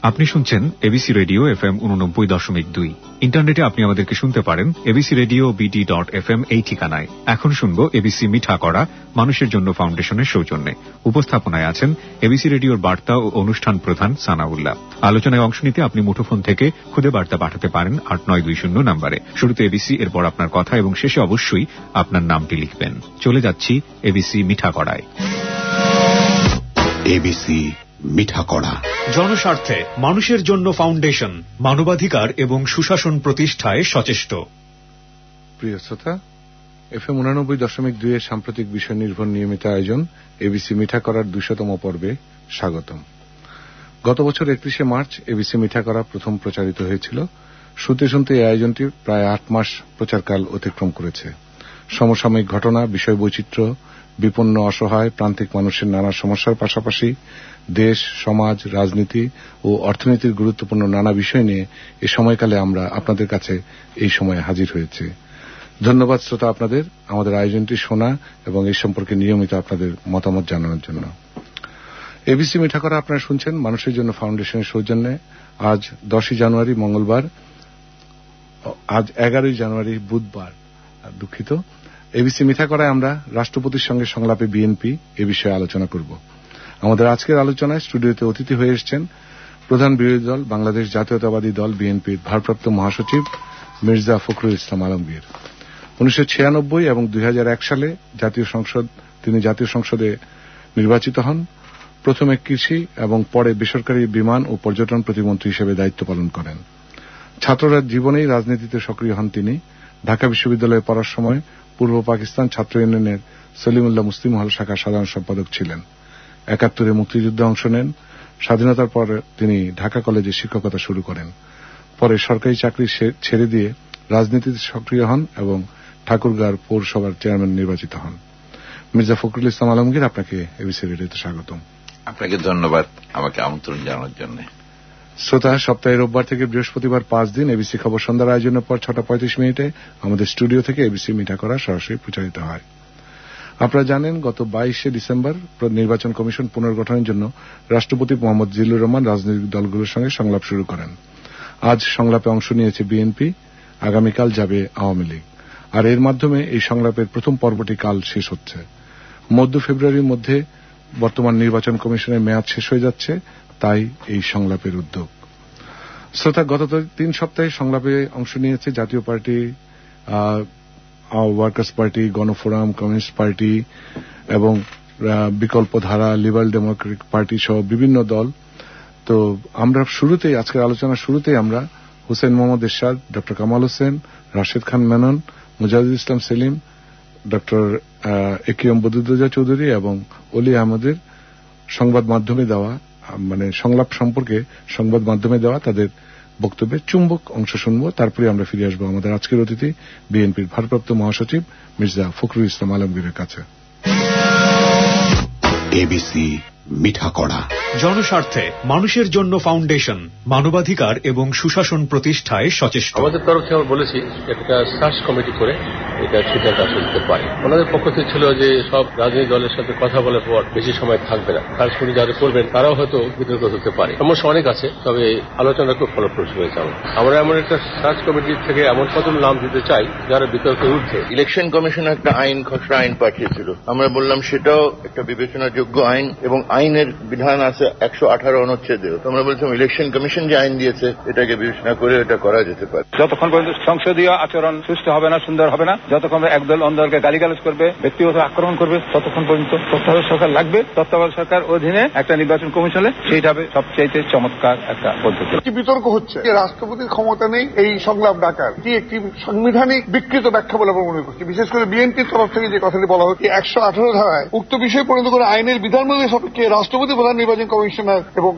আপনি শুনছেন ABC radio FM 89.2। ইন্টারনেটে আপনি আমাদেরকে শুনতে পারেন abcradio.bt.fm এই ঠিকানায়। এখন শুনবো এবিসি মিঠা করা মানুষের জন্য ফাউন্ডেশনের সৌজন্যে। উপস্থাপনায় আছেন এবিসি রেডিওর বার্তা ও অনুষ্ঠান প্রধান সানাউল্লাহ। আলোচনায় অংশ নিতে আপনি মুঠোফোন থেকে খুদে বার্তা পাঠাতে পারেন 8920 নম্বরে। শুরুতে এবিসি, এরপর আপনার কথা এবং শেষে অবশ্যই আপনার নামটি লিখবেন। চলে যাচ্ছি এবিসি মিঠা করায়। এবিসি মিঠা করা, জনস্বার্থে মানুষের জন্য ফাউন্ডেশন, মানবাধিকার এবং সুশাসন প্রতিষ্ঠায় সচেষ্ট। প্রিয় শ্রোতা, FM 89.2 এর সাম্প্রতিক বিষয় নির্ভর নিয়মিত আয়োজন এবিসি মিঠা করার 200তম পর্বে স্বাগতম। গত বছর 31শে মার্চ এবিসি মিঠা করা প্রথম প্রচারিত হয়েছিল। শুনতে শুনতে এই আয়োজনটি প্রায় 8 মাস প্রচারকাল অতিক্রম করেছে। সমসাময়িক ঘটনা, বিষয় বৈচিত্র্য, বিপন্ন অসহায় প্রান্তিক মানুষের নানা সমস্যার পাশাপাশি দেশ, সমাজ, রাজনীতি ও অর্থনীতির গুরুত্বপূর্ণ নানা বিষয় নিয়ে এ সময়কালে আমরা আপনাদের কাছে এই সময়ে হাজির হয়েছি। ধন্যবাদ শ্রোতা আপনাদের আমাদের আয়োজনটি শোনা এবং এই সম্পর্কে নিয়মিত আপনাদের মতামত জানানোর জন্য। এবিসি মিঠা করা আপনারা শুনছেন মানুষের জন্য ফাউন্ডেশনের সৌজন্যে। আজ 10ই জানুয়ারি মঙ্গলবার, আজ 11ই জানুয়ারি বুধবার, দুঃখিত। এবিসি মিঠা করায় আমরা রাষ্ট্রপতির সঙ্গে সংলাপে বিএনপি এ বিষয়ে আলোচনা করব। আমাদের আজকের আলোচনায় স্টুডিওতে অতিথি হয়ে এসেছেন প্রধান বিরোধী দল বাংলাদেশ জাতীয়তাবাদী দল বিএনপির ভারপ্রাপ্ত মহাসচিব মির্জা ফখরুল ইসলাম আলমগীর। 1996 এবং 2001 সালে তিনি জাতীয় সংসদে নির্বাচিত হন। প্রথমে কৃষি এবং পরে বেসরকারি বিমান ও পর্যটন প্রতিমন্ত্রী হিসেবে দায়িত্ব পালন করেন। ছাত্ররা জীবনেই রাজনীতিতে সক্রিয় হন তিনি। ঢাকা বিশ্ববিদ্যালয়ে পড়ার সময় পূর্ব পাকিস্তান ছাত্র ইউনিয়নের সলিমুল্লাহ মুসলিম হল শাখার সাধারণ সম্পাদক ছিলেন। 71 মুক্তিযুদ্ধে অংশ নেন। স্বাধীনতার পর তিনি ঢাকা কলেজে শিক্ষকতা শুরু করেন। পরে সরকারি চাকরি ছেড়ে দিয়ে রাজনীতিতে সক্রিয় হন এবং ঠাকুরগাঁও পৌরসভার চেয়ারম্যান নির্বাচিত হন। মির্জা ফখরুল ইসলাম আলমগীর, আপনাকে এবিসি রেডিওতে স্বাগতম। আপনাকে ধন্যবাদ আমাকে আমন্ত্রণ জানানোর জন্য। শ্রোতা, সপ্তাহে রোববার থেকে বৃহস্পতিবার 5 দিন এবিসি খবর সন্ধ্যার আয়োজনের পর 6:35 আমাদের স্টুডিও থেকে এবিসি মিঠা করা সরাসরি প্রচারিত হয়। আপনারা জানেন, গত 22শে ডিসেম্বর নির্বাচন কমিশন পুনর্গঠনের জন্য রাষ্ট্রপতি মোহাম্মদ জিল্লুর রহমান রাজনৈতিক দলগুলোর সঙ্গে সংলাপ শুরু করেন। আজ সংলাপে অংশ নিয়েছে বিএনপি, আগামীকাল যাবে আওয়ামী লীগ। আর এর মাধ্যমে এই সংলাপের প্রথম পর্বটি কাল শেষ হচ্ছে। মধ্য ফেব্রুয়ারির মধ্যে বর্তমান নির্বাচন কমিশনের মেয়াদ শেষ হয়ে যাচ্ছে, তাই এই সংলাপের উদ্যোগ। শ্রোতা, গত 3 সপ্তাহে সংলাপে অংশ নিয়েছে Jatiya party, workers party, Gonoforum, communist party এবং বিকল্প ধারা, লিবারেল ডেমোক্রেটিক পার্টি সহ বিভিন্ন দল। তো আমরা আজকের আলোচনার শুরুতেই আমরা হুসেন মোহাম্মদ এরশাদ, ডক্টর কামাল হোসেন, রাশেদ খান মেনন, মুজাহিদুল ইসলাম সেলিম, ডক্টর একিউম বদরুদ্দোজা চৌধুরী এবং অলি আহমদের সংবাদ মাধ্যমে দেওয়া, সংলাপ সম্পর্কে সংবাদ মাধ্যমে দেওয়া তাদের বক্তব্যের চুম্বক অংশ শুনব। তারপরে আমরা ফিরে আসবো আমাদের আজকের অতিথি বিএনপির ভারপ্রাপ্ত মহাসচিব মির্জা ফখরুল ইসলাম আলমগীরের কাছে। এবিসি মিঠা করা, জনস্বার্থে মানুষের জন্য ফাউন্ডেশন, মানবাধিকার এবং সুশাসন প্রতিষ্ঠায় সচেষ্ট। আমাদের তরফ থেকে আমরা বলেছি একটা সার্চ কমিটি করে এটা সিদ্ধান্ত আসতে পারে। ওনাদের পক্ষ থেকে ছিল যে সব রাজনৈতিক দলের সাথে কথা বলার পর বেশি সময় থাকবে না, সার্চ কমিটি যারা করবেন তারাও হয়তো বিতর্ক হতে পারে। সমস্যা অনেক আছে, তবে আলোচনা খুব ফলপ্রসূ হয়েছে। আমরা এমন একটা সার্চ কমিটি থেকে এমন কতগুলো নাম দিতে চাই যারা বিতর্কে উঠছে। ইলেকশন কমিশন একটা খসড়া আইন পাঠিয়েছিল, আমরা বললাম সেটাও একটা বিবেচনার যোগ্য আইন এবং আইনের বিধান আছে 118 অনুচ্ছেদে। আমরা বলছিলাম ইলেকশন কমিশন যে আইন দিয়েছে এটাকে বিবেচনা করে এটা করা যেতে পারে। যতক্ষণ পর্যন্ত সংসদীয় আচরণ সুষ্ঠু হবে না, সুন্দর হবে না, যতক্ষণ একদল অন্য দলকে গালিগালাজ করবে, ব্যক্তিগত আক্রমণ করবে, ততক্ষণ পর্যন্ত তত্ত্বাবধায়ক সরকার লাগবে। তত্ত্বাবধায়ক সরকার অধীনে একটা নির্বাচন কমিশন হলে সেইটা হবে সবচেয়ে চমৎকার একটা পদ্ধতি। কি বিতর্ক হচ্ছে, রাষ্ট্রপতির ক্ষমতা নেই এই সংলাপ ডাকার, কি একটি সাংবিধানিক বিকৃত ব্যাখ্যা বলে আমরা মনে করছি। বিশেষ করে বিএনপির তরফ থেকে যে কথাটি বলা হচ্ছে 118 ধারায় উক্ত বিষয়ে পরিণত করে আইনের বিধানবলী সাপেক্ষে রাষ্ট্রপতি প্রধান নির্বাচন কমিশনার এবং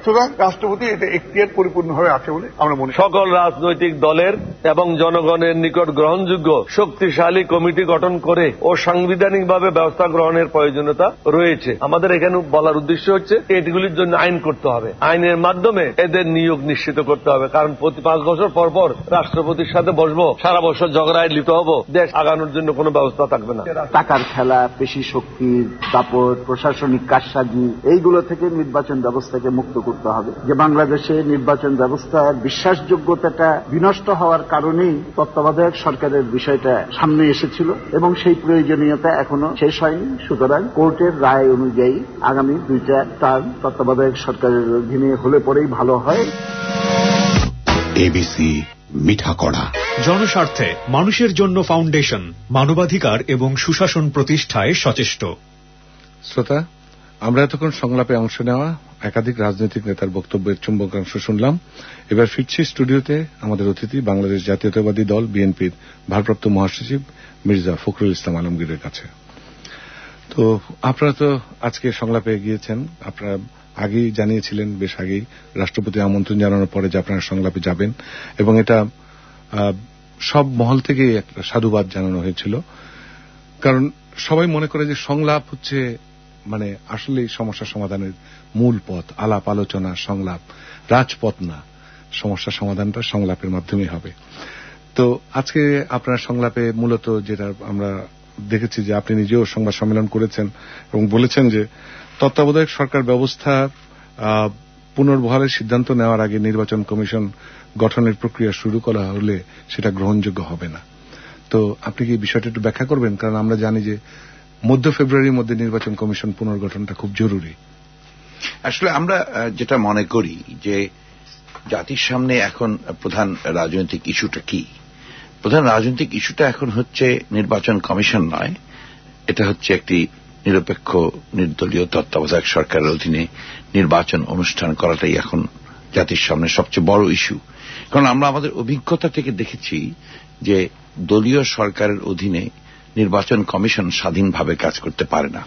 সুতরাং রাষ্ট্রপতি এটা এখতিয়ার পরিপূর্ণভাবে আছে বলে আমরা মনে করি। সকল রাজনৈতিক দলের এবং জনগণের নিকট গ্রহণযোগ্য শক্তিশালী কমিটি গঠন করে ও সাংবিধানিকভাবে ব্যবস্থা গ্রহণের প্রয়োজনীয়তা রয়েছে। আমাদের এখানে বলার উদ্দেশ্য হচ্ছে এটিগুলির জন্য আইন করতে হবে, আইনের মাধ্যমে এদের নিয়োগ নিশ্চিত করতে হবে। কারণ প্রতি 5 বছর পর পর রাষ্ট্রপতির সাথে বসবো, সারা বছর ঝগড়ায় লিপ্ত হব, দেশ আগানোর জন্য কোনো ব্যবস্থা থাকবে না। টাকার খেলা, পেশি শক্তির দাপট, প্রশাসনিক কারসাজি, এইগুলো থেকে থেকে নির্বাচন ব্যবস্থাকে মুক্ত করতে হবে। যে বাংলাদেশে নির্বাচন ব্যবস্থার বিশ্বাসযোগ্যতাটা বিনষ্ট হওয়ার কারণেই তত্ত্বাবধায়ক সরকারের বিষয়টা সামনে এসেছিল এবং সেই প্রয়োজনীয়তা এখনো শেষ হয়নি। সুতরাং কোর্টের রায় অনুযায়ী আগামী 2টা টার্ম তত্ত্বাবধায়ক সরকারের অধীনে হলে পরেই ভালো হয়। এবিসি মিঠা কড়া। জনস্বার্থে মানুষের জন্য ফাউন্ডেশন মানবাধিকার এবং সুশাসন প্রতিষ্ঠায় সচেষ্ট। শ্রোতা, আমরা এতক্ষণ সংলাপে অংশ নেওয়া একাধিক রাজনৈতিক নেতার বক্তব্যের চুম্বকাংশ শুনলাম। এবার ফিরছি স্টুডিওতে আমাদের অতিথি বাংলাদেশ জাতীয়তাবাদী দল বিএনপির ভারপ্রাপ্ত মহাসচিব মির্জা ফখরুল ইসলাম আলমগীরের কাছে। তো আপনারা তো আজকে সংলাপে গিয়েছেন, আপনারা আগেই জানিয়েছিলেন, বেশ আগেই রাষ্ট্রপতি আমন্ত্রণ জানানোর পরে যে আপনারা সংলাপে যাবেন, এবং এটা সব মহল থেকেই একটা সাধুবাদ জানানো হয়েছিল। কারণ সবাই মনে করে যে সংলাপ হচ্ছে মানে আসলেই সমস্যা সমাধানের মূল পথ, আলাপ আলোচনা সংলাপ, রাজপথ না, সমস্যা সমাধানটা সংলাপের মাধ্যমে হবে। তো আজকে আপনার সংলাপে মূলত যেটা আমরা দেখেছি যে আপনি নিজেও সংবাদ সম্মেলন করেছেন এবং বলেছেন যে তত্ত্বাবধায়ক সরকার ব্যবস্থা পুনর্বহালের সিদ্ধান্ত নেওয়ার আগে নির্বাচন কমিশন গঠনের প্রক্রিয়া শুরু করা হলে সেটা গ্রহণযোগ্য হবে না। তো আপনি কি বিষয়টা একটু ব্যাখ্যা করবেন? কারণ আমরা জানি যে মধ্য ফেব্রুয়ারির মধ্যে নির্বাচন কমিশন পুনর্গঠনটা খুব জরুরি। আসলে আমরা যেটা মনে করি যে জাতির সামনে এখন প্রধান রাজনৈতিক ইস্যুটা কি? প্রধান রাজনৈতিক ইস্যুটা এখন হচ্ছে নির্বাচন কমিশন নয়, এটা হচ্ছে একটি নিরপেক্ষ নির্দলীয় তত্ত্বাবধায়ক সরকারের অধীনে নির্বাচন অনুষ্ঠান করাটাই এখন জাতির সামনে সবচেয়ে বড় ইস্যু। কারণ আমরা আমাদের অভিজ্ঞতা থেকে দেখেছি যে দলীয় সরকারের অধীনে নির্বাচন কমিশন স্বাধীনভাবে কাজ করতে পারে না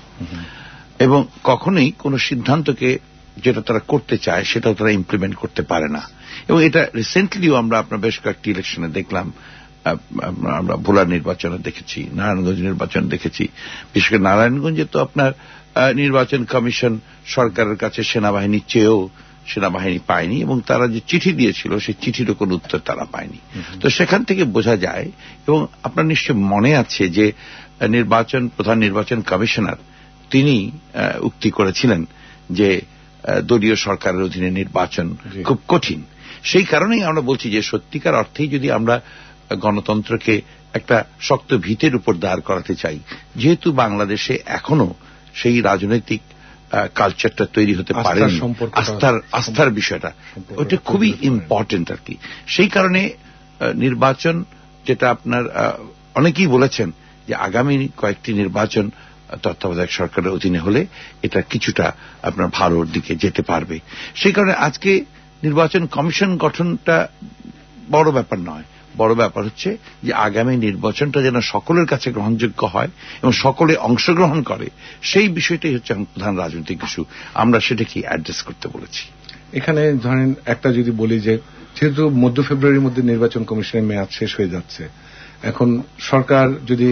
এবং কখনোই কোনো সিদ্ধান্তকে যেটা তারা করতে চায় সেটাও তারা ইমপ্লিমেন্ট করতে পারে না। এবং এটা রিসেন্টলিও আমরা আপনার বেশ কয়েকটি ইলেকশনে দেখলাম, আমরা ভোলার নির্বাচনে দেখেছি, নারায়ণগঞ্জ নির্বাচন দেখেছি। বিশেষ করে নারায়ণগঞ্জে তো আপনার নির্বাচন কমিশন সরকারের কাছে সেনাবাহিনী চেয়েও সেনাবাহিনী পায়নি এবং তারা যে চিঠি দিয়েছিল সেই চিঠিরও কোনো উত্তর তারা পায়নি। তো সেখান থেকে বোঝা যায়, এবং আপনার নিশ্চয় মনে আছে যে প্রধান নির্বাচন কমিশনার তিনি উক্তি করেছিলেন যে দলীয় সরকারের অধীনে নির্বাচন খুব কঠিন। সেই কারণেই আমরা বলছি যে সত্যিকার অর্থেই যদি আমরা গণতন্ত্রকে একটা শক্ত ভিতের উপর দাঁড় করাতে চাই, যেহেতু বাংলাদেশে এখনো সেই রাজনৈতিক কালচারটা তৈরি হতে পারে, আস্থার বিষয়টা ওটা খুবই ইম্পর্টেন্ট আর কি। সেই কারণে নির্বাচন, যেটা আপনার অনেকেই বলেছেন যে আগামী কয়েকটি নির্বাচন তত্ত্বাবধায়ক সরকারের অধীনে হলে এটা কিছুটা আপনার ভালোর দিকে যেতে পারবে। সেই কারণে আজকে নির্বাচন কমিশন গঠনটা বড় ব্যাপার নয়, বড় ব্যাপার হচ্ছে যে আগামী নির্বাচনটা যেন সকলের কাছে গ্রহণযোগ্য হয় এবং সকলে অংশগ্রহণ করে, সেই বিষয়টাই হচ্ছে প্রধান রাজনৈতিক ইস্যু। আমরা সেটাকে অ্যাড্রেস করতে বলেছি। এখানে ধরেন একটা যদি বলি যে যেহেতু মধ্য ফেব্রুয়ারির মধ্যে নির্বাচন কমিশনের মেয়াদ শেষ হয়ে যাচ্ছে, এখন সরকার যদি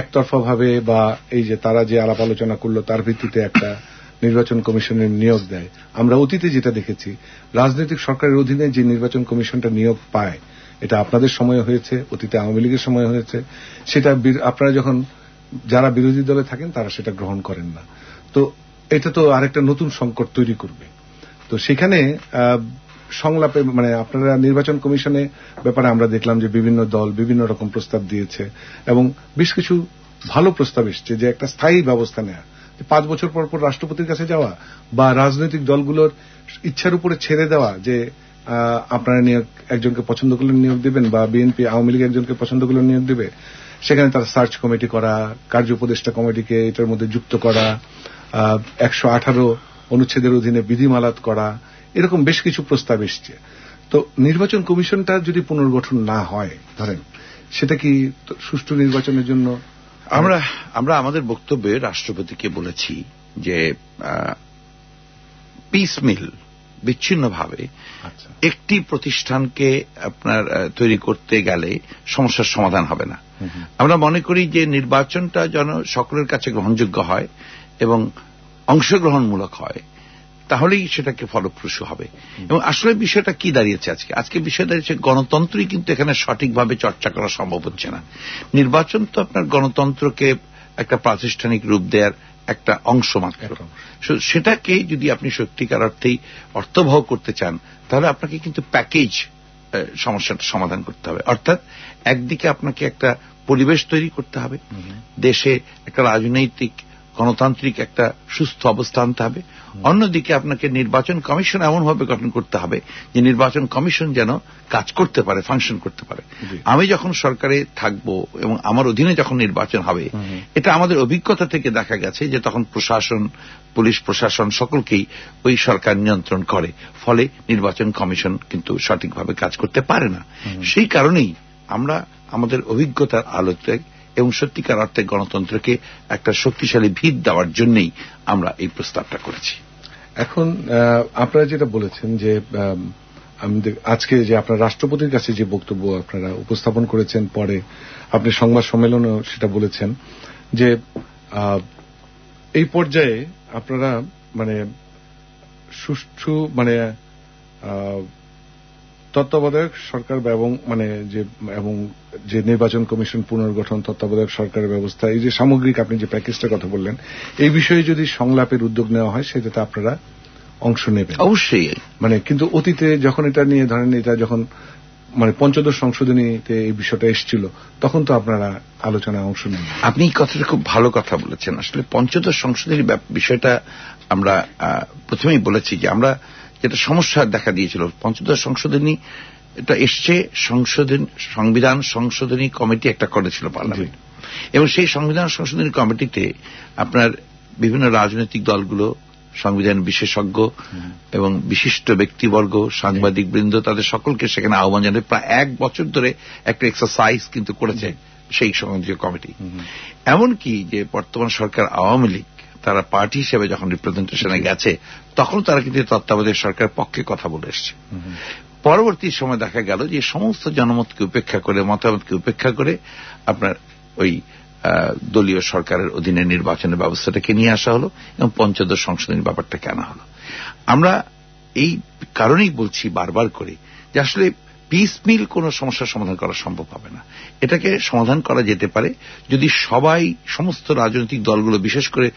একতরফা ভাবে বা এই যে তারা যে আলাপ আলোচনা করলো তার ভিত্তিতে একটা নির্বাচন কমিশনের নিয়োগ দেয়, আমরা অতীতে যেটা দেখেছি রাজনৈতিক সরকারের অধীনে যে নির্বাচন কমিশনটা নিয়োগ পায়, এটা আপনাদের সময় হয়েছে, অতীতে আওয়ামী লীগের সময় হয়েছে, সেটা আপনারা যখন যারা বিরোধী দলে থাকেন তারা সেটা গ্রহণ করেন না। তো এটা তো আরেকটা নতুন সংকট তৈরি করবে। তো সেখানে সংলাপে মানে আপনারা নির্বাচন কমিশনে ব্যাপারে আমরা দেখলাম যে বিভিন্ন দল বিভিন্ন রকম প্রস্তাব দিয়েছে এবং বেশ কিছু ভালো প্রস্তাব এসছে যে একটা স্থায়ী ব্যবস্থা নেওয়া, 5 বছর পর পর রাষ্ট্রপতির কাছে যাওয়া বা রাজনৈতিক দলগুলোর ইচ্ছার উপরে ছেড়ে দেওয়া যে আপনারা নিয়োগ একজনকে পছন্দ করলে নিয়োগ দিবেন বা বিএনপি আওয়ামী লীগ একজনকে পছন্দ করলে নিয়োগ দিবে, সেখানে তারা সার্চ কমিটি করা, কার্য উপদেষ্টা কমিটিকে এটার মধ্যে যুক্ত করা, 118 অনুচ্ছেদের অধীনে বিধিমালাত করা, এরকম বেশ কিছু প্রস্তাব এসছে। তো নির্বাচন কমিশনটা যদি পুনর্গঠন না হয় ধরেন, সেটা কি সুষ্ঠু নির্বাচনের জন্য? আমরা আমাদের বক্তব্যে রাষ্ট্রপতিকে বলেছি যে পিসমিল বিচ্ছিন্নভাবে একটি প্রতিষ্ঠানকে আপনার তৈরি করতে গেলে সমস্যার সমাধান হবে না। আমরা মনে করি যে নির্বাচনটা যেন সকলের কাছে গ্রহণযোগ্য হয় এবং অংশগ্রহণমূলক হয়, তাহলেই সেটাকে ফলপ্রসূ হবে। এবং আসলে বিষয়টা কি দাঁড়িয়েছে আজকে বিষয় দাঁড়িয়েছে গণতন্ত্রই কিন্তু এখানে সঠিকভাবে চর্চা করা সম্ভব হচ্ছে না। নির্বাচন তো আপনার গণতন্ত্রকে একটা প্রাতিষ্ঠানিক রূপ দেওয়ার একটা অংশ মাত্র। সেটাকে যদি আপনি সত্যিকার অর্থেই অর্থবহ করতে চান তাহলে আপনাকে কিন্তু প্যাকেজ সমস্যাটা সমাধান করতে হবে। অর্থাৎ একদিকে আপনাকে একটা পরিবেশ তৈরি করতে হবে, দেশে একটা রাজনৈতিক গণতান্ত্রিক একটা সুস্থ অবস্থা আনতে হবে, অন্যদিকে আপনাকে নির্বাচন কমিশন এমনভাবে গঠন করতে হবে যে নির্বাচন কমিশন যেন কাজ করতে পারে, ফাংশন করতে পারে। আমি যখন সরকারে থাকব এবং আমার অধীনে যখন নির্বাচন হবে, এটা আমাদের অভিজ্ঞতা থেকে দেখা গেছে যে তখন প্রশাসন, পুলিশ প্রশাসন সকলকেই ওই সরকার নিয়ন্ত্রণ করে, ফলে নির্বাচন কমিশন কিন্তু সঠিকভাবে কাজ করতে পারে না। সেই কারণেই আমরা আমাদের অভিজ্ঞতার আলোতে এবং সত্যিকার অর্থে গণতন্ত্রকে একটা শক্তিশালী ভিত দেওয়ার জন্যই আমরা এই প্রস্তাবটা করেছি। এখন আপনারা যেটা বলেছেন যে আজকে যে আপনার রাষ্ট্রপতির কাছে যে বক্তব্য আপনারা উপস্থাপন করেছেন, পরে আপনি সংবাদ সম্মেলনেও সেটা বলেছেন যে এই পর্যায়ে আপনারা মানে সুষ্ঠু মানে তত্ত্বাবধায়ক সরকার এবং যে নির্বাচন কমিশন পুনর্গঠন, তত্ত্বাবধায়ক সরকারের ব্যবস্থা, এই যে সামগ্রিক আপনি যে প্যাকেজটার কথা বললেন, এই বিষয়ে যদি সংলাপের উদ্যোগ নেওয়া হয় সেটাতে আপনারা অংশ নেবেন অবশ্যই। কিন্তু অতীতে যখন এটা নিয়ে ধরেন এটা যখন পঞ্চদশ সংশোধনীতে এই বিষয়টা এসেছিল তখন তো আপনারা আলোচনায় অংশ নেন। আপনি এই কথাটা খুব ভালো কথা বলেছেন। আসলে পঞ্চদশ সংশোধনীর বিষয়টা আমরা প্রথমেই বলেছি যে আমরা যেটা সমস্যা দেখা দিয়েছিল, পঞ্চদশ সংশোধনী এটা এসছে সংবিধান সংশোধনী কমিটি একটা করেছিল পার্লামেন্ট, এবং সেই সংবিধান সংশোধনী কমিটিতে আপনার বিভিন্ন রাজনৈতিক দলগুলো, সংবিধান বিশেষজ্ঞ এবং বিশিষ্ট ব্যক্তিবর্গ, সাংবাদিক বৃন্দ, তাদের সকলকে সেখানে আহ্বান জানিয়ে প্রায় 1 বছর ধরে একটা এক্সারসাইজ কিন্তু করেছে সেই সংসদীয় কমিটি। এমনকি যে বর্তমান সরকার আওয়ামী লীগ তারা পার্টি হিসেবে যখন রিপ্রেজেন্টেশনে গেছে তখন তারা কিন্তু তত্ত্বাবধায়ক সরকারের পক্ষে কথা বলে এসছে। পরবর্তী সময় দেখা গেল যে সমস্ত জনমতকে উপেক্ষা করে, মতামতকে উপেক্ষা করে আপনার ওই দলীয় সরকারের অধীনে নির্বাচনের ব্যবস্থাটাকে নিয়ে আসা হলো এবং পঞ্চদশ সংশোধনীর ব্যাপারটাকে আনা হলো। আমরা এই কারণেই বলছি বারবার করে যে আসলে পিসমিল কোন সমস্যার সমাধান করা সম্ভব হবে না। এটাকে সমাধান করা যেতে পারে যদি সবাই, সমস্ত রাজনৈতিক দলগুলো, বিশেষ করে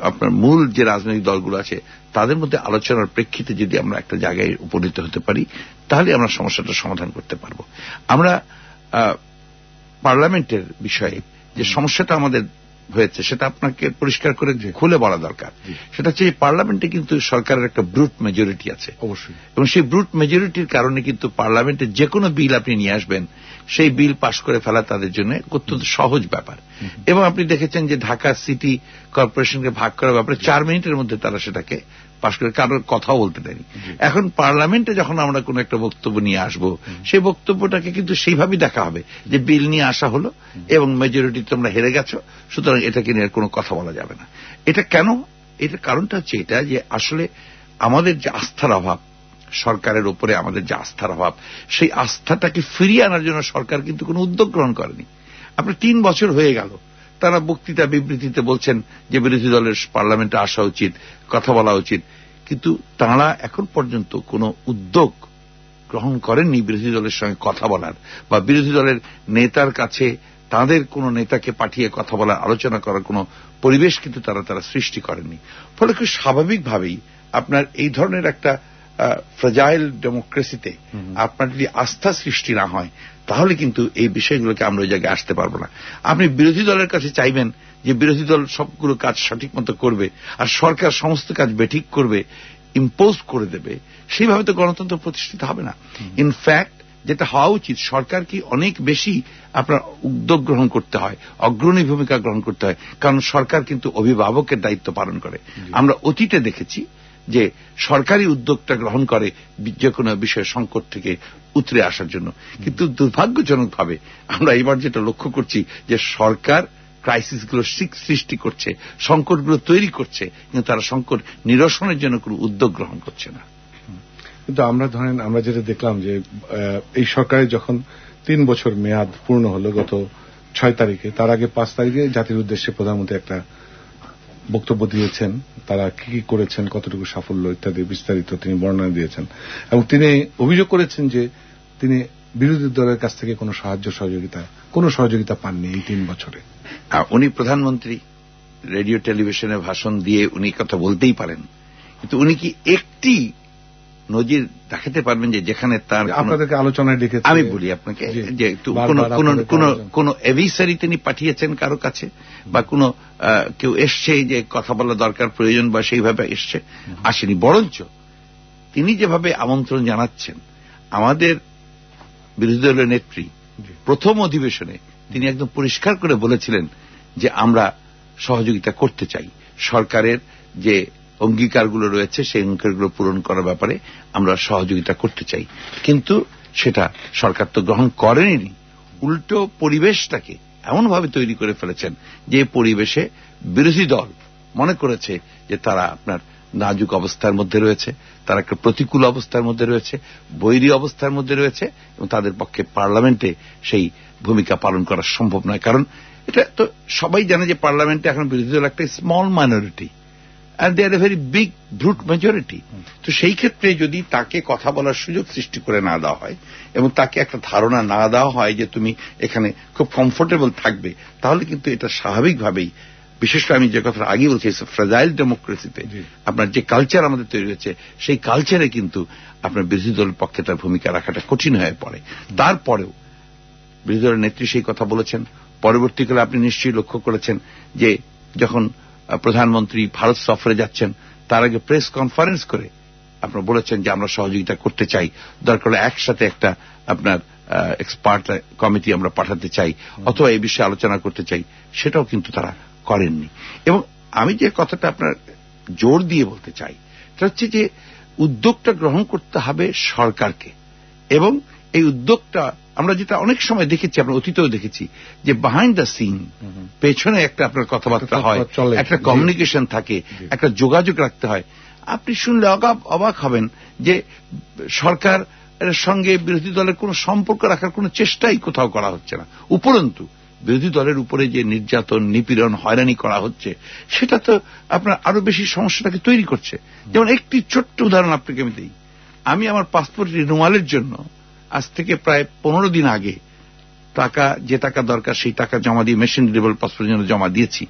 আপনার মূল যে রাজনৈতিক দলগুলো আছে তাদের মধ্যে আলোচনার প্রেক্ষিতে যদি আমরা একটা জায়গায় উপনীত হতে পারি তাহলে আমরা সমস্যাটা সমাধান করতে পারব। আমরা পার্লামেন্টের বিষয়ে যে সমস্যাটা আমাদের হয়েছে সেটা আপনাকে পরিষ্কার করে খুলে বলা দরকার। সেটা হচ্ছে পার্লামেন্টে কিন্তু সরকারের একটা ব্রুট মেজরিটি আছে অবশ্যই, এবং সেই ব্রুট মেজরিটির কারণে কিন্তু পার্লামেন্টে যে কোনো বিল আপনি নিয়ে আসবেন সেই বিল পাশ করে ফেলা তাদের জন্য অত্যন্ত সহজ ব্যাপার। এবং আপনি দেখেছেন যে ঢাকা সিটি কর্পোরেশনকে ভাগ করার ব্যাপারে 4 মিনিটের মধ্যে তারা সেটাকে পাশ করে, কারোর কথাও বলতে দেয়নি। এখন পার্লামেন্টে যখন আমরা কোন একটা বক্তব্য নিয়ে আসব সেই বক্তব্যটাকে কিন্তু সেইভাবেই দেখা হবে যে বিল নিয়ে আসা হলো এবং মেজরিটি তোমরা হেরে গেছো, সুতরাং এটাকে নিয়ে কোনো কথা বলা যাবে না। এটা কেন? এটার কারণটা হচ্ছে এটা যে আসলে আমাদের যে আস্থার অভাব, সরকারের উপরে আমাদের যে আস্থার অভাব, সেই আস্থাটাকে ফিরিয়ে আনার জন্য সরকার কিন্তু কোনো উদ্যোগ গ্রহণ করেনি। আপনার 3 বছর হয়ে গেল, তারা বক্তৃতা বিবৃতিতে বলছেন যে বিরোধী দলের পার্লামেন্টে আসা উচিত, কথা বলা উচিত, কিন্তু তারা এখন পর্যন্ত কোনো উদ্যোগ গ্রহণ করেননি বিরোধী দলের সঙ্গে কথা বলার, বা বিরোধী দলের নেতার কাছে তাদের কোন নেতাকে পাঠিয়ে কথা বলার, আলোচনা করার কোন পরিবেশ কিন্তু তারা সৃষ্টি করেননি। ফলে খুব স্বাভাবিকভাবেই আপনার এই ধরনের একটা ফ্রাজাইল ডেমোক্রেসিতে আপনার যদি আস্থা সৃষ্টি না হয় তাহলে কিন্তু এই বিষয়গুলোকে আমরা ওই জায়গায় আসতে পারবো না। আপনি বিরোধী দলের কাছে চাইবেন যে বিরোধী দল সবগুলো কাজ সঠিক মতো করবে আর সরকার সমস্ত কাজ বেঠিক করবে, ইম্পোজ করে দেবে, সেইভাবে তো গণতন্ত্র প্রতিষ্ঠিত হবে না। ইনফ্যাক্ট যেটা হওয়া উচিত, সরকার কি অনেক বেশি আপনার উদ্যোগ গ্রহণ করতে হয়, অগ্রণী ভূমিকা গ্রহণ করতে হয়, কারণ সরকার কিন্তু অভিভাবকের দায়িত্ব পালন করে। আমরা অতীতে দেখেছি যে সরকারি উদ্যোগটা গ্রহণ করে যে কোনো বিষয়ে সংকট থেকে উতরে আসার জন্য, কিন্তু দুর্ভাগ্যজনকভাবে আমরা এবার যেটা লক্ষ্য করছি যে সরকার ক্রাইসিসগুলো সৃষ্টি করছে, সংকটগুলো তৈরি করছে, কিন্তু তারা সংকট নিরসনের জন্য কোনো উদ্যোগ গ্রহণ করছে না। কিন্তু আমরা যেটা দেখলাম যে এই সরকারের যখন 3 বছর মেয়াদ পূর্ণ হলো গত 6 তারিখে, তার আগে 5 তারিখে জাতির উদ্দেশ্যে প্রধানমন্ত্রী একটা বক্তব্য দিয়েছেন, তারা কি কি করেছেন, কতটুকু সাফল্য ইত্যাদি বিস্তারিত তিনি বর্ণনা দিয়েছেন, এবং তিনি অভিযোগ করেছেন যে তিনি বিরোধী দলের কাছ থেকে কোনো সহযোগিতা পাননি এই 3 বছরে। উনি প্রধানমন্ত্রী, রেডিও টেলিভিশনে ভাষণ দিয়ে উনি কথা বলতেই পারেন, কিন্তু উনি কি একটি নজির দেখাতে পারবেন যে যেখানে তার আপনাদেরকে আলোচনায় ডেকেছে? আমি বলি আপনাকে যে কোন এভিসারি তিনি পাঠিয়েছেন কারো কাছে, বা কেউ এসছে যে কথা বলা দরকার প্রয়োজন বা সেইভাবে এসছে? আসেনি। বরঞ্চ তিনি যেভাবে আমন্ত্রণ জানাচ্ছেন, আমাদের বিরোধী দলের নেত্রী প্রথম অধিবেশনে তিনি একদম পরিষ্কার করে বলেছিলেন যে আমরা সহযোগিতা করতে চাই, সরকারের যে অঙ্গীকারগুলো রয়েছে সেই অঙ্গীকারগুলো পূরণ করার ব্যাপারে আমরা সহযোগিতা করতে চাই। কিন্তু সেটা সরকার তো গ্রহণ করেনি, উল্টো পরিবেশটাকে এমনভাবে তৈরি করে ফেলেছেন যে পরিবেশে বিরোধী দল মনে করেছে যে তারা আপনার নাজুক অবস্থার মধ্যে রয়েছে, তারা একটা প্রতিকূল অবস্থার মধ্যে রয়েছে, বৈরী অবস্থার মধ্যে রয়েছে, এবং তাদের পক্ষে পার্লামেন্টে সেই ভূমিকা পালন করা সম্ভব নয়। কারণ এটা তো সবাই জানে যে পার্লামেন্টে এখন বিরোধী দল একটা small minority, and they are a very big brute majority. তো সেই ক্ষেত্রে যদি তাকে কথা বলার সুযোগ সৃষ্টি করে না দেওয়া হয় এবং তাকে একটা ধারণা না দেওয়া হয় যে তুমি এখানে খুব কমফোর্টেবল থাকবে, তাহলে কিন্তু এটা স্বাভাবিকভাবেই, বিশেষ করে আমি যে কথাটা আগে বলছি, ফ্রাজাইল ডেমোক্রেসিতে আপনার যে কালচার আমাদের তৈরি হয়েছে, সেই কালচারে কিন্তু আপনার বিরোধী দলের পক্ষে তার ভূমিকা রাখাটা কঠিন হয়ে পড়ে। তারপরেও বিরোধী দলের নেত্রী সেই কথা বলেছেন। পরবর্তীকালে আপনি নিশ্চয়ই লক্ষ্য করেছেন যে যখন প্রধানমন্ত্রী ভারত সফরে যাচ্ছেন, তার আগে প্রেস কনফারেন্স করে আপনারা বলেছেন যে আমরা সহযোগিতা করতে চাই, দরকার হলে একসাথে একটা আপনার এক্সপার্ট কমিটি আমরা পাঠাতে চাই, অথবা এই বিষয়ে আলোচনা করতে চাই। সেটাও কিন্তু তারা করেননি। এবং আমি যে কথাটা আপনার জোর দিয়ে বলতে চাই সেটা হচ্ছে যে উদ্যোগটা গ্রহণ করতে হবে সরকারকে, এবং এই উদ্যোগটা আমরা যেটা অনেক সময় দেখেছি, আমরা অতীতেও দেখেছি যে বিহাইন্ড দ্য সিন, পেছনে একটা আপনার কথাবার্তা হয়, একটা কমিউনিকেশন থাকে, একটা যোগাযোগ রাখতে হয়। আপনি শুনলে অবাক হবেন যে সরকার সঙ্গে বিরোধী দলের কোন সম্পর্ক রাখার কোন চেষ্টাই কোথাও করা হচ্ছে না। উপরন্তু বিরোধী দলের উপরে যে নির্যাতন, নিপীড়ন, হয়রানি করা হচ্ছে, সেটা তো আপনার আরো বেশি সমস্যাটাকে তৈরি করছে। যেমন একটি ছোট্ট উদাহরণ আপনাকে আমি দিই। আমি আমার পাসপোর্ট রিনিউয়ালের জন্য আজ থেকে প্রায় 15 দিন আগে যে টাকা দরকার সেই টাকা জমা দিয়ে মেশিন রিডেবল পাসপোর্টের জন্য জমা দিয়েছি।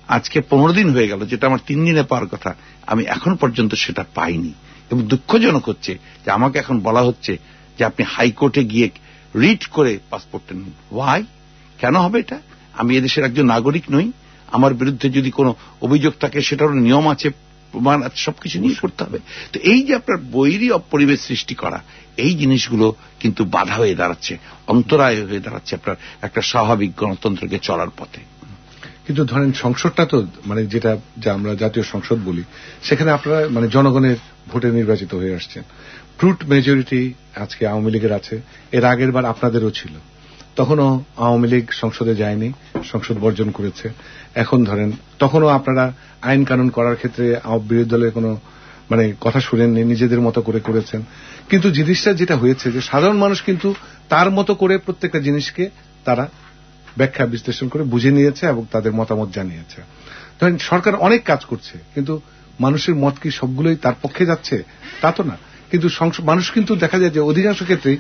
আজকে 15 দিন হয়ে গেল, যেটা আমার 3 দিনে পাওয়ার কথা, আমি এখন পর্যন্ত সেটা পাইনি। এবং দুঃখজনক হচ্ছে যে আমাকে এখন বলা হচ্ছে যে আপনি হাইকোর্টে গিয়ে রিট করে পাসপোর্টটা নিন। ওয়াই? কেন হবে এটা? আমি এদেশের একজন নাগরিক নই? আমার বিরুদ্ধে যদি কোনো অভিযোগ থাকে সেটারও নিয়ম আছে, প্রমাণ আছে, সবকিছু নিয়ে করতে হবে। তো এই যে আপনার বৈরী পরিবেশ সৃষ্টি করা, এই জিনিসগুলো কিন্তু বাধা হয়ে দাঁড়াচ্ছে, অন্তরায় হয়ে দাঁড়াচ্ছে আপনার একটা স্বাভাবিক গণতন্ত্রকে চলার পথে। কিন্তু ধরেন সংসদটা তো যেটা আমরা জাতীয় সংসদ বলি, সেখানে আপনারা জনগণের ভোটে নির্বাচিত হয়ে আসছেন। ব্রুট মেজরিটি আজকে আওয়ামী লীগের আছে, এর আগের বার আপনাদেরও ছিল, তখনও আওয়ামী লীগ সংসদে যায়নি, সংসদ বর্জন করেছে। এখন ধরেন তখনও আপনারা আইন কানুন করার ক্ষেত্রে বিরোধী দলের কোনো কথা শুনেননি, নিজেদের মতো করে করেছেন। কিন্তু জিনিসটা যেটা হয়েছে যে সাধারণ মানুষ কিন্তু তার মতো করে প্রত্যেকটা জিনিসকে তারা ব্যাখ্যা বিশ্লেষণ করে বুঝে নিয়েছে এবং তাদের মতামত জানিয়েছে। ধরেন সরকার অনেক কাজ করছে, কিন্তু মানুষের মত কি সবগুলোই তার পক্ষে যাচ্ছে? তা তো না। কিন্তু মানুষ কিন্তু দেখা যায় যে অধিকাংশ ক্ষেত্রেই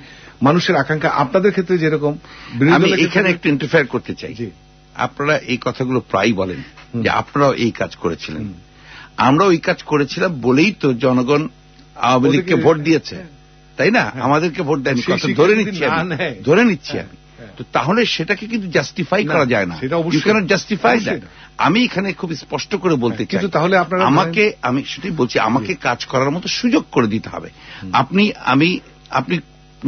মানুষের আকাঙ্ক্ষা আপনাদের ক্ষেত্রে যেরকম। আমি এখানে একটু ইন্টারফেয়ার করতে চাই। আপনারা এই কথাগুলো প্রায় বলেন যে আপনারাও এই কাজ করেছিলেন। আমরা ওই কাজ করেছিলাম বলেই তো জনগণ আওয়ামী লীগকে ভোট দিয়েছে, তাই না? আমাদেরকে ভোট দেয়নি, ধরে নিচ্ছি আমি। তো তাহলে সেটাকে কিন্তু জাস্টিফাই করা যায় না, ইউ ক্যানট জাস্টিফাই দ্যাট। আমি এখানে খুব স্পষ্ট করে বলতে চাই, তাহলে আমি সেটাই বলছি, আমাকে কাজ করার মতো সুযোগ করে দিতে হবে। আপনি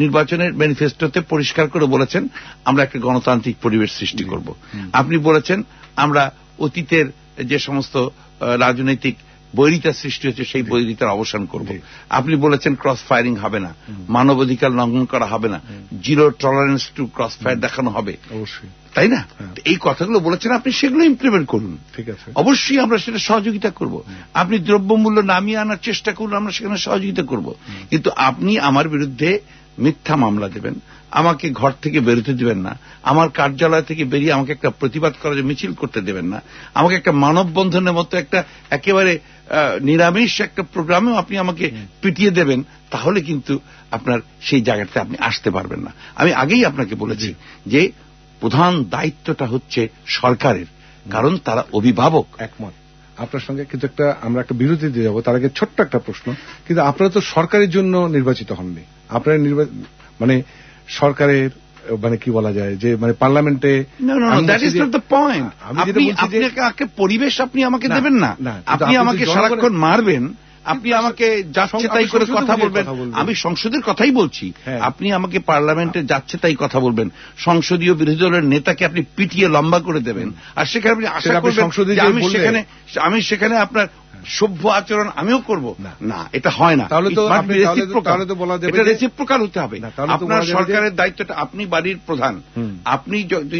নির্বাচনের ম্যানিফেস্টোতে পরিষ্কার করে বলেছেন আমরা একটা গণতান্ত্রিক পরিবেশ সৃষ্টি করব। আপনি বলেছেন আমরা অতীতের যে সমস্ত রাজনৈতিক বৈরিতা সৃষ্টি হচ্ছে সেই বৈরিতার অবসান করব। আপনি বলেছেন ক্রস ফায়ারিং হবে না, মানবাধিকার লঙ্ঘন করা হবে না, zero tolerance to cross fire দেখানো হবে, অবশ্যই, তাই না? এই কথাগুলো বলেছেন, আপনি সেগুলো ইমপ্লিমেন্ট করুন। ঠিক আছে, অবশ্যই আমরা সেটা সহযোগিতা করব। আপনি দ্রব্যমূল্য নামিয়ে আনার চেষ্টা করুন, আমরা সেখানে সহযোগিতা করব। কিন্তু আপনি আমার বিরুদ্ধে মিথ্যা মামলা দেবেন, আমাকে ঘর থেকে বেরোতে দেবেন না, আমার কার্যালয় থেকে বেরিয়ে আমাকে একটা প্রতিবাদ করার মিছিল করতে দেবেন না, আমাকে একটা মানববন্ধনের মতো একটা একেবারে নিরামিষ একটা প্রোগ্রামেও আপনি আমাকে পিটিয়ে দেবেন, তাহলে কিন্তু আপনার সেই জায়গাতে আপনি আসতে পারবেন না। আমি আগেই আপনাকে বলেছি যে প্রধান দায়িত্বটা হচ্ছে সরকারের, কারণ তারা অভিভাবক। একমত আপনার সঙ্গে, কিন্তু আমরা একটা বিরতিতে যাব। তার আগে ছোট্ট একটা প্রশ্ন, কিন্তু আপনারা তো সরকারের জন্য নির্বাচিত হননি, আপনারা মানে সরকারের মানে কি বলা যায় যে মানে পার্লামেন্টে। That is not the point. আপনাকে পরিবেশ আপনি আমাকে দেবেন না, আপনি আমাকে সারাক্ষণ মারবেন, আপনি আমাকে যাচ্ছে তাই করে কথা বলবেন। আমি সংসদের কথাই বলছি, আপনি আমাকে পার্লামেন্টে যাচ্ছে তাই কথা বলবেন, সংসদীয় বিরোধী দলের নেতাকে আপনি পিটিয়ে লম্বা করে দেবেন, আর সেখানে আপনি আশা করবেন আমি সেখানে আপনার সভ্য আচরণ আমিও করব না, এটা হয় না। তাহলে তো এটা রেসিপ্রোকাল হতে হবে। আপনার সরকারের দায়িত্বটা, আপনি বাড়ির প্রধান, আপনি যদি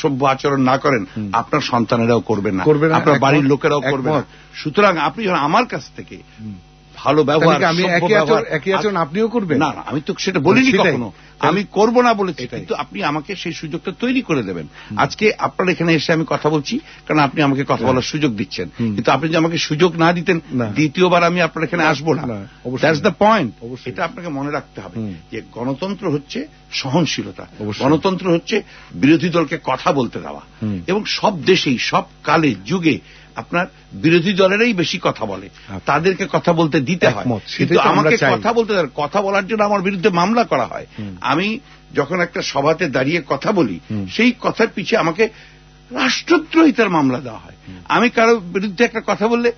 সভ্য আচরণ না করেন আপনার সন্তানেরাও করবেন না, আপনার বাড়ির লোকেরাও করবে না। সুতরাং আপনি যখন আমার কাছ থেকে ভালো ব্যবহার, একই আচরণ আপনিও করবেন না, আমি তো সেটা বলিনি কখনো, আমি করব না বলেছি, কিন্তু আপনি আমাকে সেই সুযোগটা তৈরি করে দেবেন। আজকে আপনার এখানে এসে আমি কথা বলছি কারণ আপনি আমাকে কথা বলার সুযোগ দিচ্ছেন, কিন্তু আপনি যদি আমাকে সুযোগ না দিতেন দ্বিতীয়বার আমি আপনার এখানে আসবো না। That's the point. এটা আপনাকে মনে রাখতে হবে যে গণতন্ত্র হচ্ছে সহনশীলতা, গণতন্ত্র হচ্ছে বিরোধী দলকে কথা বলতে দেওয়া, এবং সব দেশেই সব কালে যুগে আপনার বিরোধী দলেরাই বেশি কথা বলে, তাদেরকে কথা বলতে দিতে হয়, কিন্তু আমাকে কথা বলার জন্য আমার বিরুদ্ধে মামলা করা হয়। আমি যখন একটা সভাতে দাঁড়িয়ে কথা বলি সেই কথার পিছিয়ে আমাকে রাষ্ট্রদ্রোহিতার মামলা দেওয়া হয়, আমি কারো বিরুদ্ধে একটা কথা বললে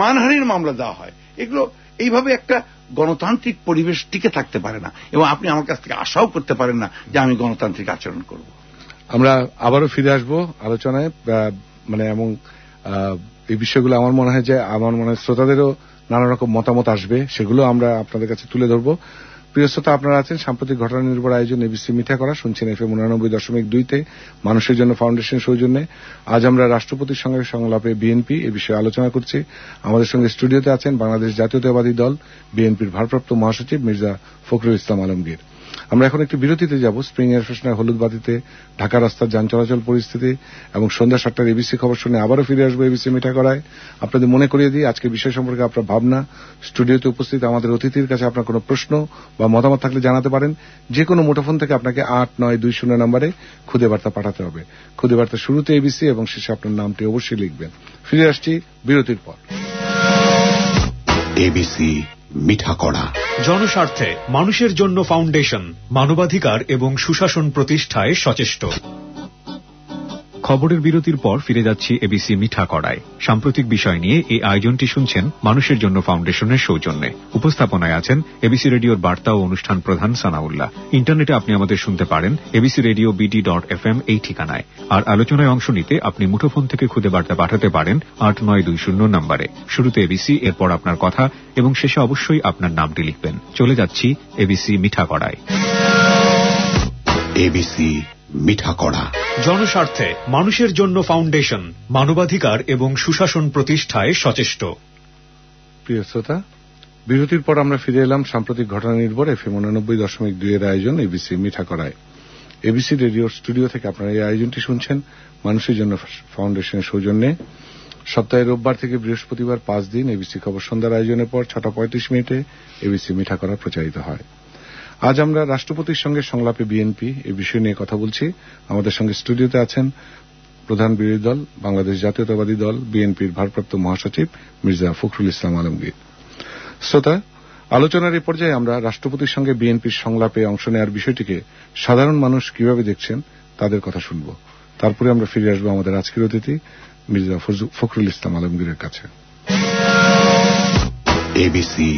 মানহানির মামলা দেওয়া হয়। এগুলো এইভাবে একটা গণতান্ত্রিক পরিবেশ টিকে থাকতে পারে না, এবং আপনি আমার কাছ থেকে আশাও করতে পারেন না যে আমি গণতান্ত্রিক আচরণ করব। আমরা আবারও ফিরে আসবো আলোচনায়, মানে এবং এই বিষয়গুলো আমার মনে হয় শ্রোতাদেরও নানা রকম মতামত আসবে, সেগুলো আমরা আপনাদের কাছে তুলে ধরবো। প্রিয় শ্রোতা, আপনারা আছেন সাম্প্রতিক ঘটনা নির্ভর আয়োজন এবিসি মিঠা করা, শুনছেন FM 89.2 মানুষের জন্য ফাউন্ডেশন সৌজন্যে। আজ আমরা রাষ্ট্রপতির সঙ্গে সংলাপে বিএনপি এ বিষয়ে আলোচনা করছি। আমাদের সঙ্গে স্টুডিওতে আছেন বাংলাদেশ জাতীয়তাবাদী দল বিএনপির ভারপ্রাপ্ত মহাসচিব মির্জা ফখরুল ইসলাম আলমগীর। আমরা এখন একটি বিরতিতে যাব। স্প্রিং এয়ার ফ্রেশনার হলুদ বাতিতে ঢাকা রাস্তার যান চলাচল পরিস্থিতি এবং সন্ধ্যা 7টার এবিসি খবর শুনে আবারও ফিরে আসবো এবিসি মিঠা করায়। আপনাদের মনে করিয়ে দিই আজকের বিষয় সম্পর্কে আপনার ভাবনা। স্টুডিওতে উপস্থিত আমাদের অতিথির কাছে আপনার কোনো প্রশ্ন বা মতামত থাকলে জানাতে পারেন। যে কোনো মুঠোফোন থেকে আপনাকে 8920 নম্বরে খুদে বার্তা পাঠাতে হবে। খুদে বার্তা শুরুতে এবিসি এবং শেষে আপনার নামটি অবশ্যই লিখবেন। ফিরে আসছি বিরতির পর। এবিসি মিঠা করা, জনস্বার্থে মানুষের জন্য ফাউন্ডেশন, মানবাধিকার এবং সুশাসন প্রতিষ্ঠায় সচেষ্ট। খবরের বিরতির পর ফিরে যাচ্ছি এবিসি মিঠা করায়। সাম্প্রতিক বিষয় নিয়ে এই আয়োজনটি শুনছেন মানুষের জন্য ফাউন্ডেশনের সৌজন্যে। উপস্থাপনায় আছেন এবিসি রেডিওর বার্তা ও অনুষ্ঠান প্রধান সানাউল্লাহ। ইন্টারনেটে আপনি আমাদের শুনতে পারেন abcradio.bt.fm এই ঠিকানায়। আর আলোচনায় অংশ নিতে আপনি মুঠোফোন থেকে খুদে বার্তা পাঠাতে পারেন 8920 নম্বরে। শুরুতে এবিসি, এরপর আপনার কথা এবং শেষে অবশ্যই আপনার নামটি লিখবেন। চলে যাচ্ছি এবিসি মিঠা করায়। এবিসি মিঠা করা, জনস্বার্থে মানুষের জন্য ফাউন্ডেশন, মানবাধিকার এবং সুশাসন প্রতিষ্ঠায় সচেষ্ট। প্রিয় শ্রোতা, বিরতির পর আমরা ফিরে এলাম সাম্প্রতিক ঘটনা নির্ভর FM 89.2 আয়োজন এবিসি মিঠা করায়। এবিসি রেডিওর স্টুডিও থেকে আপনারা এই আয়োজনটি শুনছেন মানুষের জন্য ফাউন্ডেশনের সৌজন্যে। সপ্তাহে রোববার থেকে বৃহস্পতিবার 5 দিন এবিসি খবর সন্ধ্যার আয়োজনের পর 6:35 এবিসি মিঠা করা প্রচারিত হয়। আজ আমরা রাষ্ট্রপতির সঙ্গে সংলাপে বিএনপি এই বিষয় নিয়ে কথা বলছি। আমাদের সঙ্গে স্টুডিওতে আছেন প্রধান বিরোধী দল বাংলাদেশ জাতীয়তাবাদী দল বিএনপির ভারপ্রাপ্ত মহাসচিব মির্জা ফখরুল ইসলাম আলমগীর। শ্রোতা, আলোচনার এই পর্যায়ে আমরা রাষ্ট্রপতির সঙ্গে বিএনপির সংলাপে অংশ নেওয়ার বিষয়টিকে সাধারণ মানুষ কিভাবে দেখছেন তাদের কথা শুনব। তারপরে আমরা ফিরে আসবো আমাদের আজকের অতিথি মির্জা ফখরুল ইসলাম আলমগীরের কাছে। এবিসি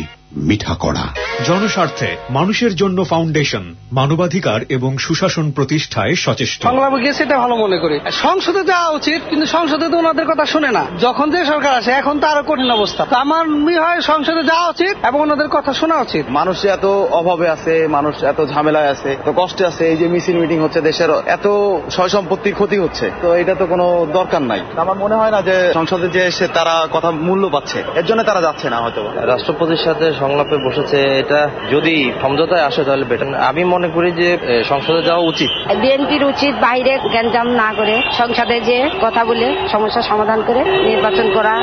মিঠা করা, জনস্বার্থে মানুষের জন্য ফাউন্ডেশন, মানবাধিকার এবং সুশাসন প্রতিষ্ঠায় সচেষ্ট। সংলাপে গিয়ে সেটা ভালো মনে করি। সংসদে যাওয়া উচিত, কিন্তু সংসদে তো ওনাদের কথা শুনে না। যখন যে সরকার আসে এখন তো আরো কঠিন অবস্থা। আমার মনে হয় সংসদে যাওয়া উচিত এবং ওনাদের কথা শোনা উচিত। মানুষ এত অভাবে আছে, মানুষ এত ঝামেলায় আছে, এত কষ্টে আছে, এই যে মিছিল মিটিং হচ্ছে, দেশের এত সয় সম্পত্তির ক্ষতি হচ্ছে, তো এটা তো কোনো দরকার নাই। আমার মনে হয় না যে সংসদে যে এসে তারা কথা মূল্য পাচ্ছে, এর জন্য তারা যাচ্ছে না। হয়তো রাষ্ট্রপতির সাথে সংলাপে বসেছে, এটা যদি সমঝোতায় আসে তাহলে বেটার। আমি মনে করি যে সংসদে যাওয়া উচিত। বিএনপির উচিত বাইরে গ্যাঞ্জাম না করে সংসদে যে কথা বলে সমস্যার সমাধান করে নির্বাচন করা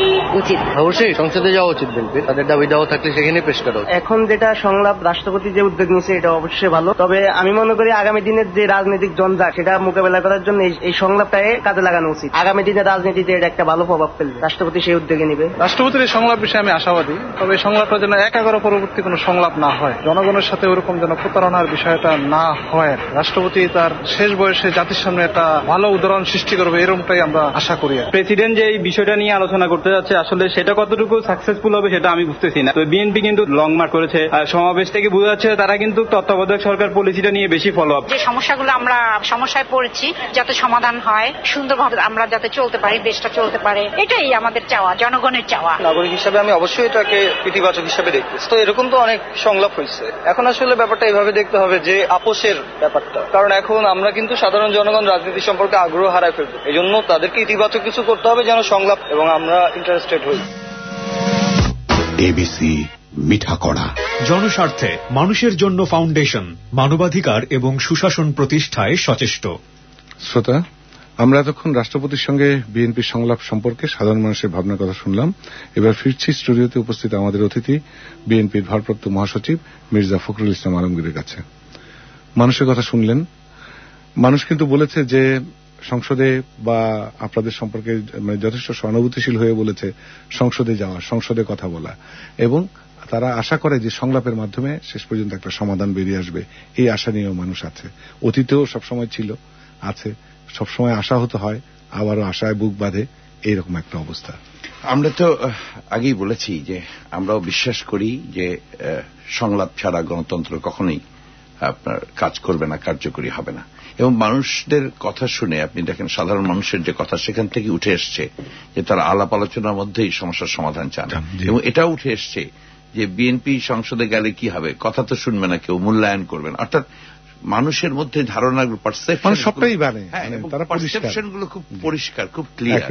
উচিত। অবশ্যই সংসদে যাওয়া উচিত বিএনপি, তাদের দাবি দাওয়া থাকলে সেখানে পেশ করা। এখন যেটা সংলাপ রাষ্ট্রপতি যে উদ্যোগ নিয়েছে এটা অবশ্যই ভালো, তবে আমি মনে করি আগামী দিনের যে রাজনৈতিক জঞ্জাট সেটা মোকাবেলা করার জন্য এই সংলাপটাকে কাজে লাগানো উচিত। আগামী দিনের রাজনীতিতে এটা একটা ভালো প্রভাব ফেলবে, রাষ্ট্রপতি সেই উদ্যোগে নেবে। রাষ্ট্রপতির এই সংলাপ বিষয়ে আমি আশাবাদী, তবে এই সংলাপটা যেন 11 পরবর্তী কোনো সংলাপ না হয়, জনগণের সাথে ওরকম যেন প্রতারণার বিষয়টা না হয়। রাষ্ট্রপতি তার শেষ বয়সে জাতির সামনে একটা ভালো উদাহরণ সৃষ্টি করবে, এরকমটাই আমরা আশা করি। প্রেসিডেন্ট যে এই বিষয়টা নিয়ে আলোচনা করতে যাচ্ছে আসলে সেটা কতটুকু সাকসেসফুল হবে সেটা আমি বুঝতেছি না। তো বিএনপি কিন্তু লং মার্চ করেছে, সমাবেশ থেকে বোঝা যাচ্ছে তারা কিন্তু তত্ত্বাবধায়ক সরকার পলিসিটা নিয়ে বেশি ফলো আপ। যে সমস্যাগুলো আমরা সমস্যায় পড়েছি যাতে সমাধান হয়, সুন্দরভাবে আমরা যাতে চলতে পারি, দেশটা চলতে পারে, এটাই আমাদের চাওয়া, জনগণের চাওয়া। নাগরিক হিসাবে আমি অবশ্যই এটাকে ইতিবাচক হিসাবে দেখতেছি। তো এরকম তো অনেক সংলাপ হয়েছে, এখন আসলে ব্যাপারটা এইভাবে দেখতে হবে যে আপোষের ব্যাপারটা, কারণ এখন আমরা কিন্তু সাধারণ জনগণ রাজনীতি সম্পর্কে আগ্রহ হারায় ফেলবো। এই জন্য তাদেরকে ইতিবাচক কিছু করতে হবে যেন সংলাপ এবং আমরা ইন্টারেস্টেড হই। এবিসি মিঠা কড়া, জনস্বার্থে মানুষের জন্য ফাউন্ডেশন, মানবাধিকার এবং সুশাসন প্রতিষ্ঠায় সচেষ্ট। শ্রোতা, আমরা এতক্ষণ রাষ্ট্রপতির সঙ্গে বিএনপির সংলাপ সম্পর্কে সাধারণ মানুষের ভাবনার কথা শুনলাম। এবার ফিরছি স্টুডিওতে উপস্থিত আমাদের অতিথি বিএনপির ভারপ্রাপ্ত মহাসচিব মির্জা ফখরুল ইসলাম আলমগীরের কাছে। মানুষের কথা শুনলেন। মানুষ কিন্তু বলেছে যে সংসদে বা আপনাদের সম্পর্কে যথেষ্ট সহানুভূতিশীল হয়ে বলেছে সংসদে যাওয়া, সংসদে কথা বলা, এবং তারা আশা করে যে সংলাপের মাধ্যমে শেষ পর্যন্ত একটা সমাধান বেরিয়ে আসবে, এই আশা নিয়েও মানুষ আছে। অতীতেও সবসময় ছিল, আছে, সবসময় আশা হতে হয়, আবারও আশায় বুক বাঁধে, এইরকম একটা অবস্থা। আমরা তো আগেই বলেছি যে আমরাও বিশ্বাস করি যে সংলাপ ছাড়া গণতন্ত্র কখনোই আপনার কাজ করবে না, কার্যকরী হবে না। এবং মানুষদের কথা শুনে আপনি দেখেন সাধারণ মানুষের যে কথা সেখান থেকে উঠে এসছে যে তারা আলাপ আলোচনার মধ্যেই সমস্যার সমাধান চান, এবং এটাও উঠে এসছে যে বিএনপি সংসদে গেলে কি হবে, কথা তো শুনবে না কেউ, মূল্যায়ন করবেন। অর্থাৎ মানুষের মধ্যে ধারণাগুলো, পারসেপশন গুলো খুব পরিষ্কার, খুব ক্লিয়ার,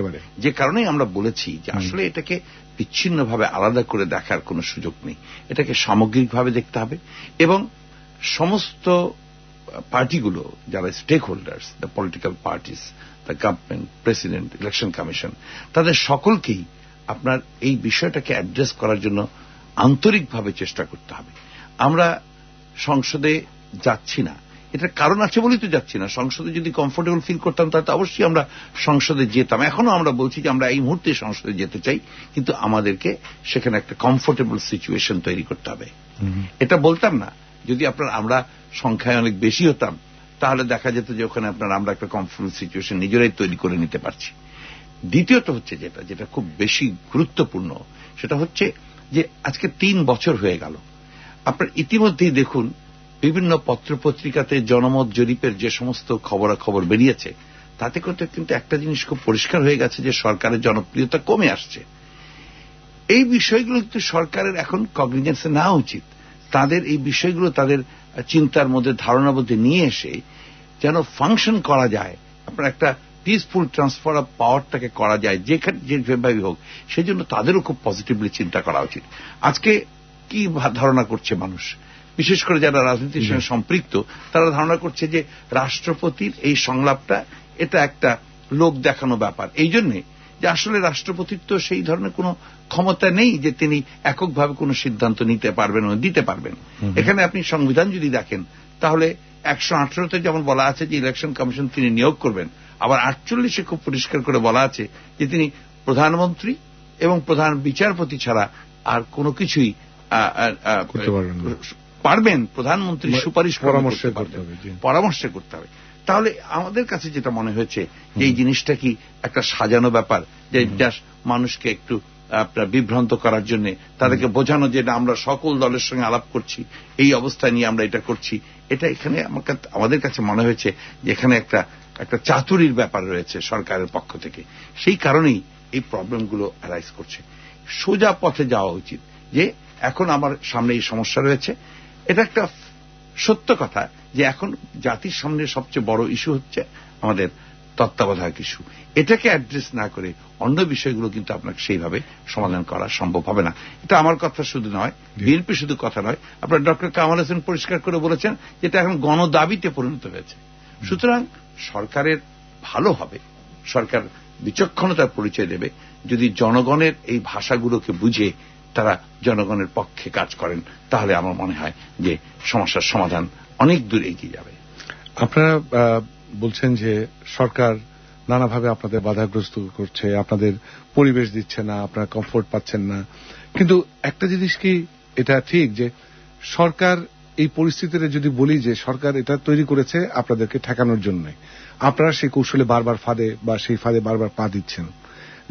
যে কারণেই আমরা বলেছি যে আসলে এটাকে বিচ্ছিন্নভাবে আলাদা করে দেখার কোনো সুযোগ নেই, এটাকে সামগ্রিকভাবে দেখতে হবে। এবং সমস্ত পার্টিগুলো যারা stakeholders, the political parties, the government, president, election commission, তাদের সকলকেই আপনার এই বিষয়টাকে অ্যাড্রেস করার জন্য আন্তরিকভাবে চেষ্টা করতে হবে। আমরা সংসদে যাচ্ছি না, এটার কারণ আছে বলেই তো যাচ্ছি না। সংসদে যদি কমফোর্টেবল ফিল করতাম তাহলে অবশ্যই আমরা সংসদে যেতাম। এখনো আমরা বলছি যে আমরা এই মুহূর্তে সংসদে যেতে চাই, কিন্তু আমাদেরকে সেখানে একটা কমফোর্টেবল সিচুয়েশন তৈরি করতে হবে। এটা বলতাম না যদি আমরা সংখ্যায় অনেক বেশি হতাম, তাহলে দেখা যেত যে ওখানে আমরা একটা কমফোর্টেবল সিচুয়েশন নিজেরাই তৈরি করে নিতে পারছি। দ্বিতীয়ত হচ্ছে যেটা খুব বেশি গুরুত্বপূর্ণ, সেটা হচ্ছে যে আজকে 3 বছর হয়ে গেল। আপনার ইতিমধ্যেই দেখুন বিভিন্ন পত্রপত্রিকাতে জনমত জরিপের যে সমস্ত খবরাখবর বেরিয়েছে, তাতে করতে কিন্তু একটা জিনিস খুব পরিষ্কার হয়ে গেছে যে সরকারের জনপ্রিয়তা কমে আসছে। এই বিষয়গুলো কিন্তু সরকারের এখন কগনিজেন্সে নেওয়া উচিত। তাদের এই বিষয়গুলো তাদের চিন্তার মধ্যে, ধারণার মধ্যে নিয়ে এসে যেন ফাংশন করা যায়, আপনার একটা পিসফুল ট্রান্সফার অফ পাওয়ারটাকে করা যায় যেভাবে হোক, সেই জন্য তাদেরও খুব পজিটিভলি চিন্তা করা উচিত। আজকে কি ধারণা করছে মানুষ, বিশেষ করে যারা রাজনীতির সঙ্গে সম্পৃক্ত, তারা ধারণা করছে যে রাষ্ট্রপতির এই সংলাপটা এটা একটা লোক দেখানো ব্যাপার, এই জন্যে যে আসলে রাষ্ট্রপতির তো সেই ধরনের কোনো ক্ষমতা নেই যে তিনি এককভাবে কোনো সিদ্ধান্ত নিতে পারবেন ও দিতে পারবেন। এখানে আপনি সংবিধান যদি দেখেন তাহলে 118তে যেমন বলা আছে যে ইলেকশন কমিশন তিনি নিয়োগ করবেন, আবার 48-এ খুব পরিষ্কার করে বলা আছে যে তিনি প্রধানমন্ত্রী এবং প্রধান বিচারপতি ছাড়া আর কোনো কিছুই পারবেন, প্রধানমন্ত্রী সুপারিশ পরামর্শ করতে হবে। তাহলে আমাদের কাছে যেটা মনে হয়েছে যে এই জিনিসটা কি একটা সাজানো ব্যাপার, যে জাস্ট মানুষকে একটু বিভ্রান্ত করার জন্য, তাদেরকে বোঝানো যে আমরা সকল দলের সঙ্গে আলাপ করছি, এই অবস্থা নিয়ে আমরা এটা করছি, এটা এখানে আমাদের কাছে মনে হয়েছে যে এখানে একটা চাতুরির ব্যাপার রয়েছে সরকারের পক্ষ থেকে। সেই কারণেই এই প্রবলেমগুলো অ্যারাইজ করছে। সোজা পথে যাওয়া উচিত যে এখন আমার সামনে এই সমস্যা রয়েছে। এটা একটা সত্য কথা যে এখন জাতির সামনে সবচেয়ে বড় ইস্যু হচ্ছে আমাদের তত্ত্বাবধায়ক ইস্যু, এটাকে অ্যাড্রেস না করে অন্য বিষয়গুলো কিন্তু আপনাকে সেইভাবে সমাধান করা সম্ভব হবে না। এটা আমার কথা শুধু নয়, বিএনপি শুধু কথা নয়, আপনার ডক্টর কামাল হোসেন পরিষ্কার করে বলেছেন যেটা এখন গণদাবিতে পরিণত হয়েছে। সুতরাং সরকারের ভালো হবে, সরকার বিচক্ষণতার পরিচয় দেবে যদি জনগণের এই ভাষাগুলোকে বুঝে তারা জনগণের পক্ষে কাজ করেন, তাহলে আমার মনে হয় যে সমস্যার সমাধান অনেক দূর এগিয়ে যাবে। আপনারা বলছেন যে সরকার নানাভাবে আপনাদের বাধাগ্রস্ত করছে, আপনাদের পরিবেশ দিচ্ছে না, আপনারা কমফোর্ট পাচ্ছেন না, কিন্তু একটা জিনিস কি এটা ঠিক যে সরকার এই পরিস্থিতিতে যদি বলি যে সরকার এটা তৈরি করেছে আপনাদেরকে ঠেকানোর জন্য, আপনারা সেই কৌশলে বারবার ফাঁদে বা সেই ফাঁদে বারবার পা দিচ্ছেন,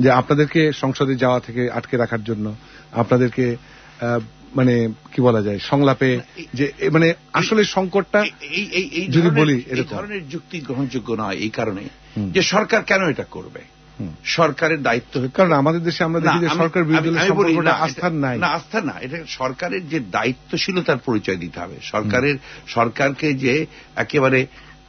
যে আপনাদেরকে সংসদে যাওয়া থেকে আটকে রাখার জন্য, আপনাদেরকে মানে কি বলা যায় সংলাপে, যে মানে আসলে সংকটটা যদি বলি এই ধরনের যুক্তি গ্রহণযোগ্য নয় এই কারণে যে সরকার কেন এটা করবে, সরকারের দায়িত্ব, কারণ আমাদের দেশে আমরা দেখি যে সরকার বিরোধী সম্পর্কটা আস্থার নাই, না আস্থা না, এটা সরকারের যে দায়িত্বশীলতার পরিচয় দিতে হবে। সরকারকে যে একেবারে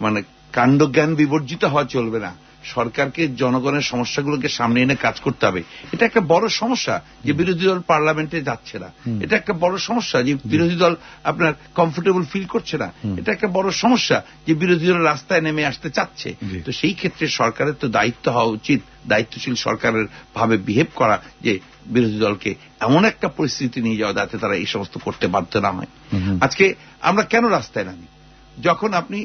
মানে কাণ্ডজ্ঞান বিবর্জিত হওয়া চলবে না, সরকারকে জনগণের সমস্যাগুলোকে সামনে এনে কাজ করতে হবে। এটা একটা বড় সমস্যা যে বিরোধী দল পার্লামেন্টে যাচ্ছে না, এটা একটা বড় সমস্যা যে বিরোধী দল আপনার কমফোর্টেবল ফিল করছে না, এটা একটা বড় সমস্যা যে বিরোধী দল রাস্তায় নেমে আসতে চাচ্ছে। তো সেই ক্ষেত্রে সরকারের তো দায়িত্ব হওয়া উচিত, দায়িত্বশীল সরকারের ভাবে বিহেভ করা, যে বিরোধী দলকে এমন একটা পরিস্থিতি নিয়ে যাওয়া যাতে তারা এই সমস্ত করতে বাধ্য না হয়। আজকে আমরা কেন রাস্তায় নামি? যখন আপনি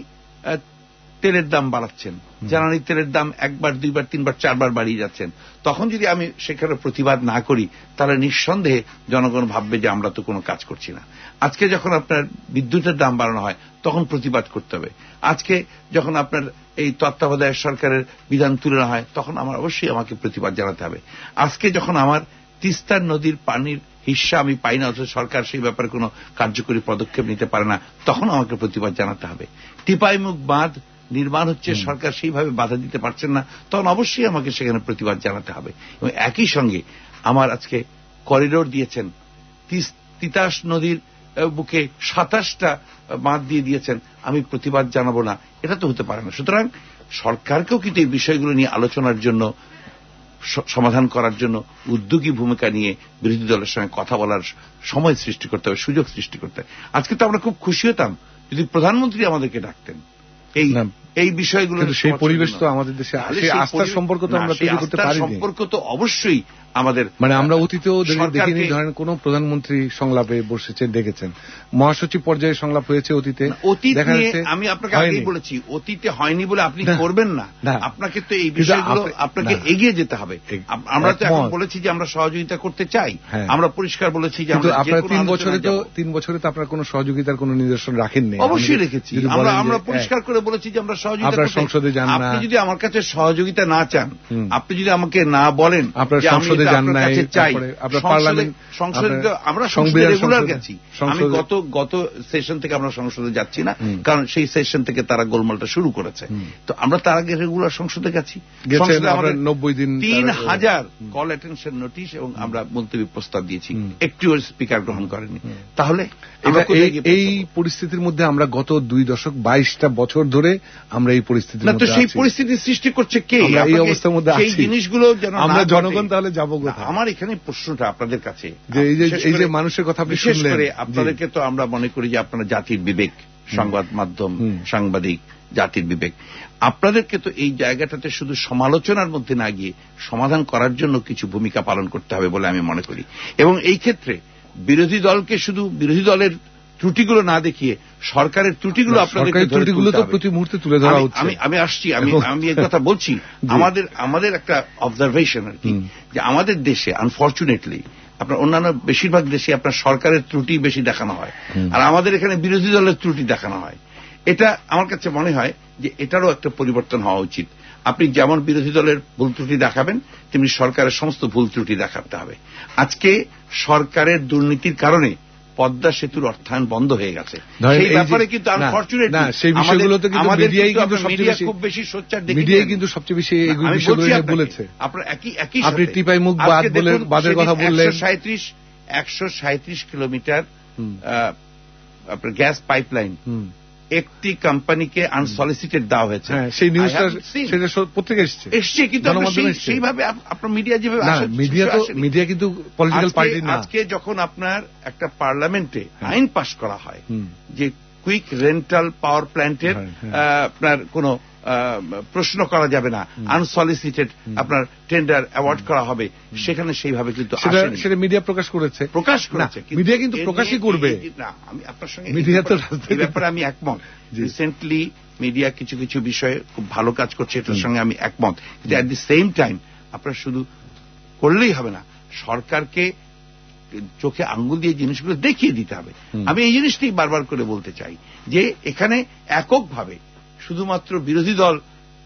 তেলের দাম বাড়াচ্ছেন, জ্বালানি তেলের দাম একবার দুইবার তিনবার চারবার বাড়িয়ে যাচ্ছেন, তখন যদি আমি সেখানে প্রতিবাদ না করি তাহলে নিঃসন্দেহে জনগণ ভাববে যে আমরা তো কোনো কাজ করছি না। আজকে যখন আপনার বিদ্যুতের দাম বাড়ানো হয় তখন প্রতিবাদ করতে হবে। আজকে যখন আপনার এই তত্ত্বাবধায়ক সরকারের বিধান তুলে নেওয়া হয় তখন আমার অবশ্যই আমাকে প্রতিবাদ জানাতে হবে। আজকে যখন আমার তিস্তার নদীর পানির হিস্সা আমি পাই না, অথচ সরকার সেই ব্যাপারে কোনো কার্যকরী পদক্ষেপ নিতে পারে না, তখন আমাকে প্রতিবাদ জানাতে হবে। টিপাইমুখ বাঁধ নির্মাণ হচ্ছে, সরকার সেইভাবে বাধা দিতে পারছেন না, তখন অবশ্যই আমাকে সেখানে প্রতিবাদ জানাতে হবে। এবং একই সঙ্গে আমার আজকে করিডোর দিয়েছেন, তিতাস নদীর বুকে 27টা বাঁধ দিয়ে দিয়েছেন, আমি প্রতিবাদ জানাবো না, এটা তো হতে পারে না। সুতরাং সরকারকেও কিন্তু এই বিষয়গুলো নিয়ে আলোচনার জন্য, সমাধান করার জন্য উদ্যোগী ভূমিকা নিয়ে বিরোধী দলের সঙ্গে কথা বলার সময় সৃষ্টি করতে হবে, সুযোগ সৃষ্টি করতে হবে। আজকে তো আমরা খুব খুশি হতাম যদি প্রধানমন্ত্রী আমাদেরকে ডাকতেন এই বিষয়গুলো, সেই পরিবেশ তো আমাদের দেশে, সেই আস্থার সম্পর্ক তো আমরা তৈরি করতে পারিনি। সম্পর্ক তো অবশ্যই আমাদের, মানে আমরা অতীতেও দেখিনি ধরেন কোন প্রধানমন্ত্রী সংলাপে বসেছেন, দেখেছেন মহাসচিব পর্যায়ে সংলাপ হয়েছে অতীতে। আমি আপনাকে আগেই বলেছি অতীতে হয়নি বলে আপনি করবেন না, আপনাকে তো এই বিষয়গুলো আপনাকে এগিয়ে যেতে হবে। আমরা তো এখন বলেছি যে আমরা সহযোগিতা করতে চাই, আমরা পরিষ্কার বলেছি যে আমরা আপনার 3 বছরে তো আপনার কোন সহযোগিতার কোন নিদর্শন রাখেননি। অবশ্যই রেখেছি, আমরা পরিষ্কার করে বলেছি যে আমরা সহযোগিতা সংসদে যান না। আপনি যদি আমার কাছে সহযোগিতা না চান, আপনি যদি আমাকে না বলেন আপনার সংসদে যান নাই, আপনার পার্লামেন্ট সংসদে, আমরা সংসদে রেগুলার গেছি। আমি গত সেশন থেকে আমরা সংসদে যাচ্ছি না, কারণ সেই সেশন থেকে তারা গোলমালটা শুরু করেছে। তো আমরা তার আগে রেগুলার সংসদে গেছি। সংসদে আমরা 90 দিন 3000 কল অ্যাটেনশন নোটিশ এবং আমরা মুলতবি প্রস্তাব দিয়েছি, একটিও স্পিকার গ্রহণ করেনি। তাহলে এই পরিস্থিতির মধ্যে আমরা গত 2 দশক 22টা বছর ধরে আমরা এই পরিস্থিতির মধ্যে আছি। সেই পরিস্থিতি সৃষ্টি করছে কে? এই অবস্থার মধ্যে আছি, সেই জিনিসগুলো যেন আমরা জনগণ তাহলে যাবো কোথায়? আমার এখানে প্রশ্নটা আপনাদের কাছে, এই যে মানুষের কথা আপনি শুনলেন, আপনাদেরকে তো আমরা মনে করি যে আপনারা জাতির বিবেক, সংবাদ মাধ্যম, সাংবাদিক, জাতির বিবেক, আপনাদেরকে তো এই জায়গাটাতে শুধু সমালোচনার মধ্যে না গিয়ে সমাধান করার জন্য কিছু ভূমিকা পালন করতে হবে বলে আমি মনে করি। এবং এই ক্ষেত্রে বিরোধী দলকে শুধু বিরোধী দলের ত্রুটিগুলো না দেখিয়ে সরকারের ত্রুটিগুলো আপনাদেরকে প্রতি মুহূর্তে তুলে ধরা হচ্ছে। আমি আসছি, আমি এই কথা বলছি। আমাদের একটা অবজারভেশন আর কি, যে আমাদের দেশে আনফরচুনেটলি আপনার অন্যান্য বেশিরভাগ দেশে আপনার সরকারের ত্রুটি বেশি দেখানো হয়, আর আমাদের এখানে বিরোধী দলের ত্রুটি দেখানো হয়। এটা আমার কাছে মনে হয় যে এটারও একটা পরিবর্তন হওয়া উচিত। আপনি যেমন বিরোধী দলের ভুল ত্রুটি দেখাবেন, তেমনি সরকারের সমস্ত ভুল ত্রুটি দেখাতে হবে। আজকে সরকারের দুর্নীতির কারণে পদ্মা সেতুর অর্থায়ন বন্ধ হয়ে গেছে, সেই ব্যাপারে কিন্তু আনফরচুনেটলি সেই বিষয়গুলোতে কিন্তু মিডিয়াই খুব বেশি সোচ্চার দেখে, মিডিয়াই কিন্তু সবচেয়ে বেশি এই বিষয়গুলো নিয়ে বলেছে। আপনার একই আপনি টিপাইমুখ বাঁধের কথা বললেন, 137 কিলোমিটার আপনার গ্যাস পাইপলাইন একটি কোম্পানিকে আনসলিসিটেড দেওয়া হয়েছে। সেই নিউজটা সেটা পত্রিকা এসছে, কিন্তু সেইভাবে আপনার মিডিয়া যেভাবে মিডিয়া কিন্তু পলিটিক্যাল পার্টি না। আজকে যখন আপনার একটা পার্লামেন্টে আইন পাস করা হয় যে কুইক রেন্টাল পাওয়ার প্ল্যান্টের আপনার কোন প্রশ্ন করা যাবে না, আনসলিসিটেড আপনার টেন্ডার অ্যাওয়ার্ড করা হবে, সেখানে সেইভাবে কিন্তু সেটা মিডিয়া প্রকাশ করেছে। মিডিয়া কিন্তু প্রকাশই করবে না। আমি আপনার সঙ্গে মিডিয়া তো এই ব্যাপারে আমি একমত। রিসেন্টলি মিডিয়া কিছু কিছু বিষয়ে খুব ভালো কাজ করছে, এটার সঙ্গে আমি একমত। কিন্তু অ্যাট দি সেম টাইম আপনার শুধু করলেই হবে না, সরকারকে চোখে আঙ্গুল দিয়ে জিনিসগুলো দেখিয়ে দিতে হবে। আমি এই জিনিসটাই বারবার করে বলতে চাই যে এখানে এককভাবে শুধুমাত্র বিরোধী দল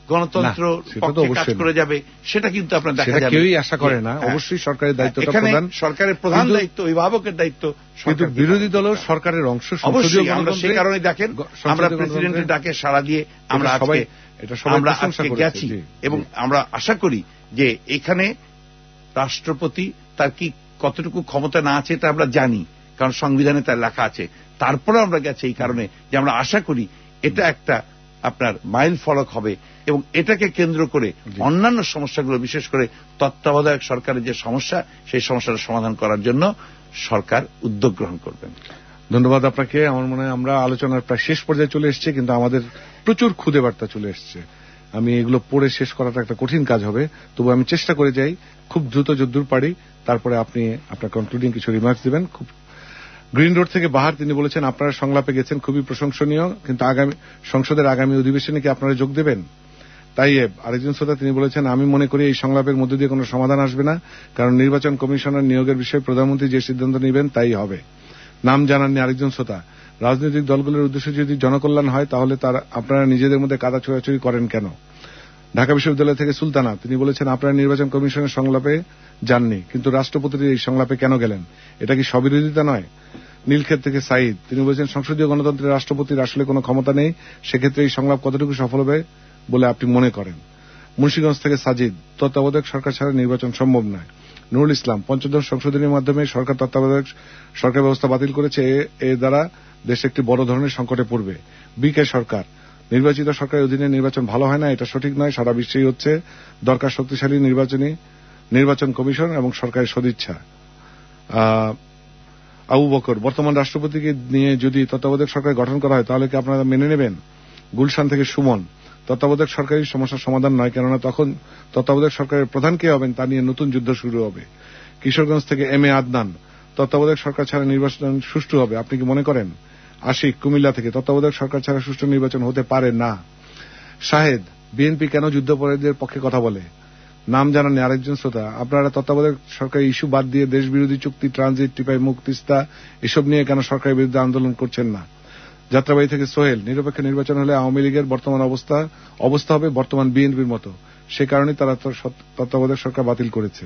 গণতন্ত্র পক্ষে কাজ করে যাবে সেটা কিন্তু আপনার দেখা যাবে, কেউই আশা করে না। অবশ্যই সরকারের দায়িত্ব, সরকারের প্রধান দায়িত্ব, অভিভাবকের দায়িত্ব, কিন্তু বিরোধী দলও সরকারের অংশ। অবশ্যই আমরা সেই কারণে দেখেন আমরা প্রেসিডেন্টের ডাকে সাড়া দিয়ে আমরা আজকে গেছি এবং আমরা আশা করি যে এখানে রাষ্ট্রপতি তার কি কতটুকু ক্ষমতা না আছে তা আমরা জানি, কারণ সংবিধানে তার লেখা আছে। তারপরে আমরা গেছি এই কারণে যে আমরা আশা করি এটা একটা আপনার মাইল ফলক হবে এবং এটাকে কেন্দ্র করে অন্যান্য সমস্যাগুলো, বিশেষ করে তত্ত্বাবধায়ক সরকারের যে সমস্যা, সেই সমস্যার সমাধান করার জন্য সরকার উদ্যোগ গ্রহণ করবেন। ধন্যবাদ আপনাকে। আমার মনে হয় আমরা আলোচনার প্রায় শেষ পর্যায়ে চলে এসেছি, কিন্তু আমাদের প্রচুর খুদে বার্তা চলে এসছে। আমি এগুলো পড়ে শেষ করাটা একটা কঠিন কাজ হবে, তবু আমি চেষ্টা করে যাই খুব দ্রুত যদ্দূর পারি। তারপরে আপনি আপনার কনক্লুডিং কিছু রিমার্কস দিবেন। খুব গ্রিন রোড থেকে বাহার, তিনি বলেছেন আপনারা সংলাপে গেছেন, খুবই প্রশংসনীয়, কিন্তু সংসদের আগামী অধিবেশনে কি আপনারা যোগ দেবেন? তাইয়েব আরেকজন শ্রোতা, তিনি বলেছেন আমি মনে করি এই সংলাপের মধ্য দিয়ে কোনো সমাধান আসবে না, কারণ নির্বাচন কমিশনার নিয়োগের বিষয়ে প্রধানমন্ত্রী যে সিদ্ধান্ত নেবেন তাই হবে। নাম জানাননি আরেকজন শ্রোতা, রাজনৈতিক দলগুলোর উদ্দেশ্য যদি জনকল্যাণ হয় তাহলে আপনারা নিজেদের মধ্যে কাদা ছোড়াছুড়ি করেন কেন? ঢাকা বিশ্ববিদ্যালয় থেকে সুলতানা, তিনি বলেছেন আপনারা নির্বাচন কমিশনের সংলাপে যাননি, কিন্তু রাষ্ট্রপতির এই সংলাপে কেন গেলেন? এটা কি স্ববিরোধিতা নয়? নীলক্ষেত থেকে সাইদ, তিনি বলেছেন সংসদীয় গণতন্ত্রের রাষ্ট্রপতির আসলে কোনো ক্ষমতা নেই, সেক্ষেত্রে এই সংলাপ কতটুকু সফল হবে বলে আপনি মনে করেন? মুন্সিগঞ্জ থেকে সাজিদ, তত্ত্বাবধায়ক সরকার ছাড়া নির্বাচন সম্ভব নয়। নুরুল ইসলাম, পঞ্চদশ সংশোধনীর মাধ্যমে সরকার তত্ত্বাবধায়ক সরকার ব্যবস্থা বাতিল করেছে, এর দ্বারা দেশ একটি বড় ধরনের সংকটে পড়বে। বিকে সরকার, নির্বাচিত সরকারের অধীনে নির্বাচন ভালো হয় না, এটা সঠিক নয়, সারা বিশ্বেই হচ্ছে, দরকার শক্তিশালী নির্বাচন কমিশন এবং সরকারের সদিচ্ছা। আবু বকর, বর্তমান রাষ্ট্রপতিকে নিয়ে যদি তত্ত্বাবধায়ক সরকার গঠন করা হয় তাহলে কি আপনারা মেনে নেবেন? গুলশান থেকে সুমন, তত্ত্বাবধায়ক সরকারই সমস্যার সমাধান নয়, কেননা তখন তত্ত্বাবধায়ক সরকারের প্রধান কে হবেন তা নিয়ে নতুন যুদ্ধ শুরু হবে। কিশোরগঞ্জ থেকে এম এ আদনান, তত্ত্বাবধায়ক সরকার ছাড়া নির্বাচন সুষ্ঠু হবে, আপনি কি মনে করেন? আশিক কুমিল্লা থেকে, তত্ত্বাবধায়ক সরকার ছাড়া সুষ্ঠু নির্বাচন হতে পারে না। শাহেদ, বিএনপি কেন যুদ্ধাপরাধীদের পক্ষে কথা বলে? নাম জানাননি আরেকজন শ্রোতা, আপনারা তত্ত্বাবধায়ক সরকারি ইস্যু বাদ দিয়ে দেশ বিরোধী চুক্তি, ট্রানজিট, টিপাই মুখ, তিস্তা এসব নিয়ে কেন সরকারের বিরুদ্ধে আন্দোলন করছেন না? যাত্রাবাড়ি থেকে সোহেল, নিরপেক্ষ নির্বাচন হলে আওয়ামী লীগের বর্তমান অবস্থা হবে বর্তমান বিএনপির মতো, সে কারণে তারা তত্ত্বাবধায়ক সরকার বাতিল করেছে।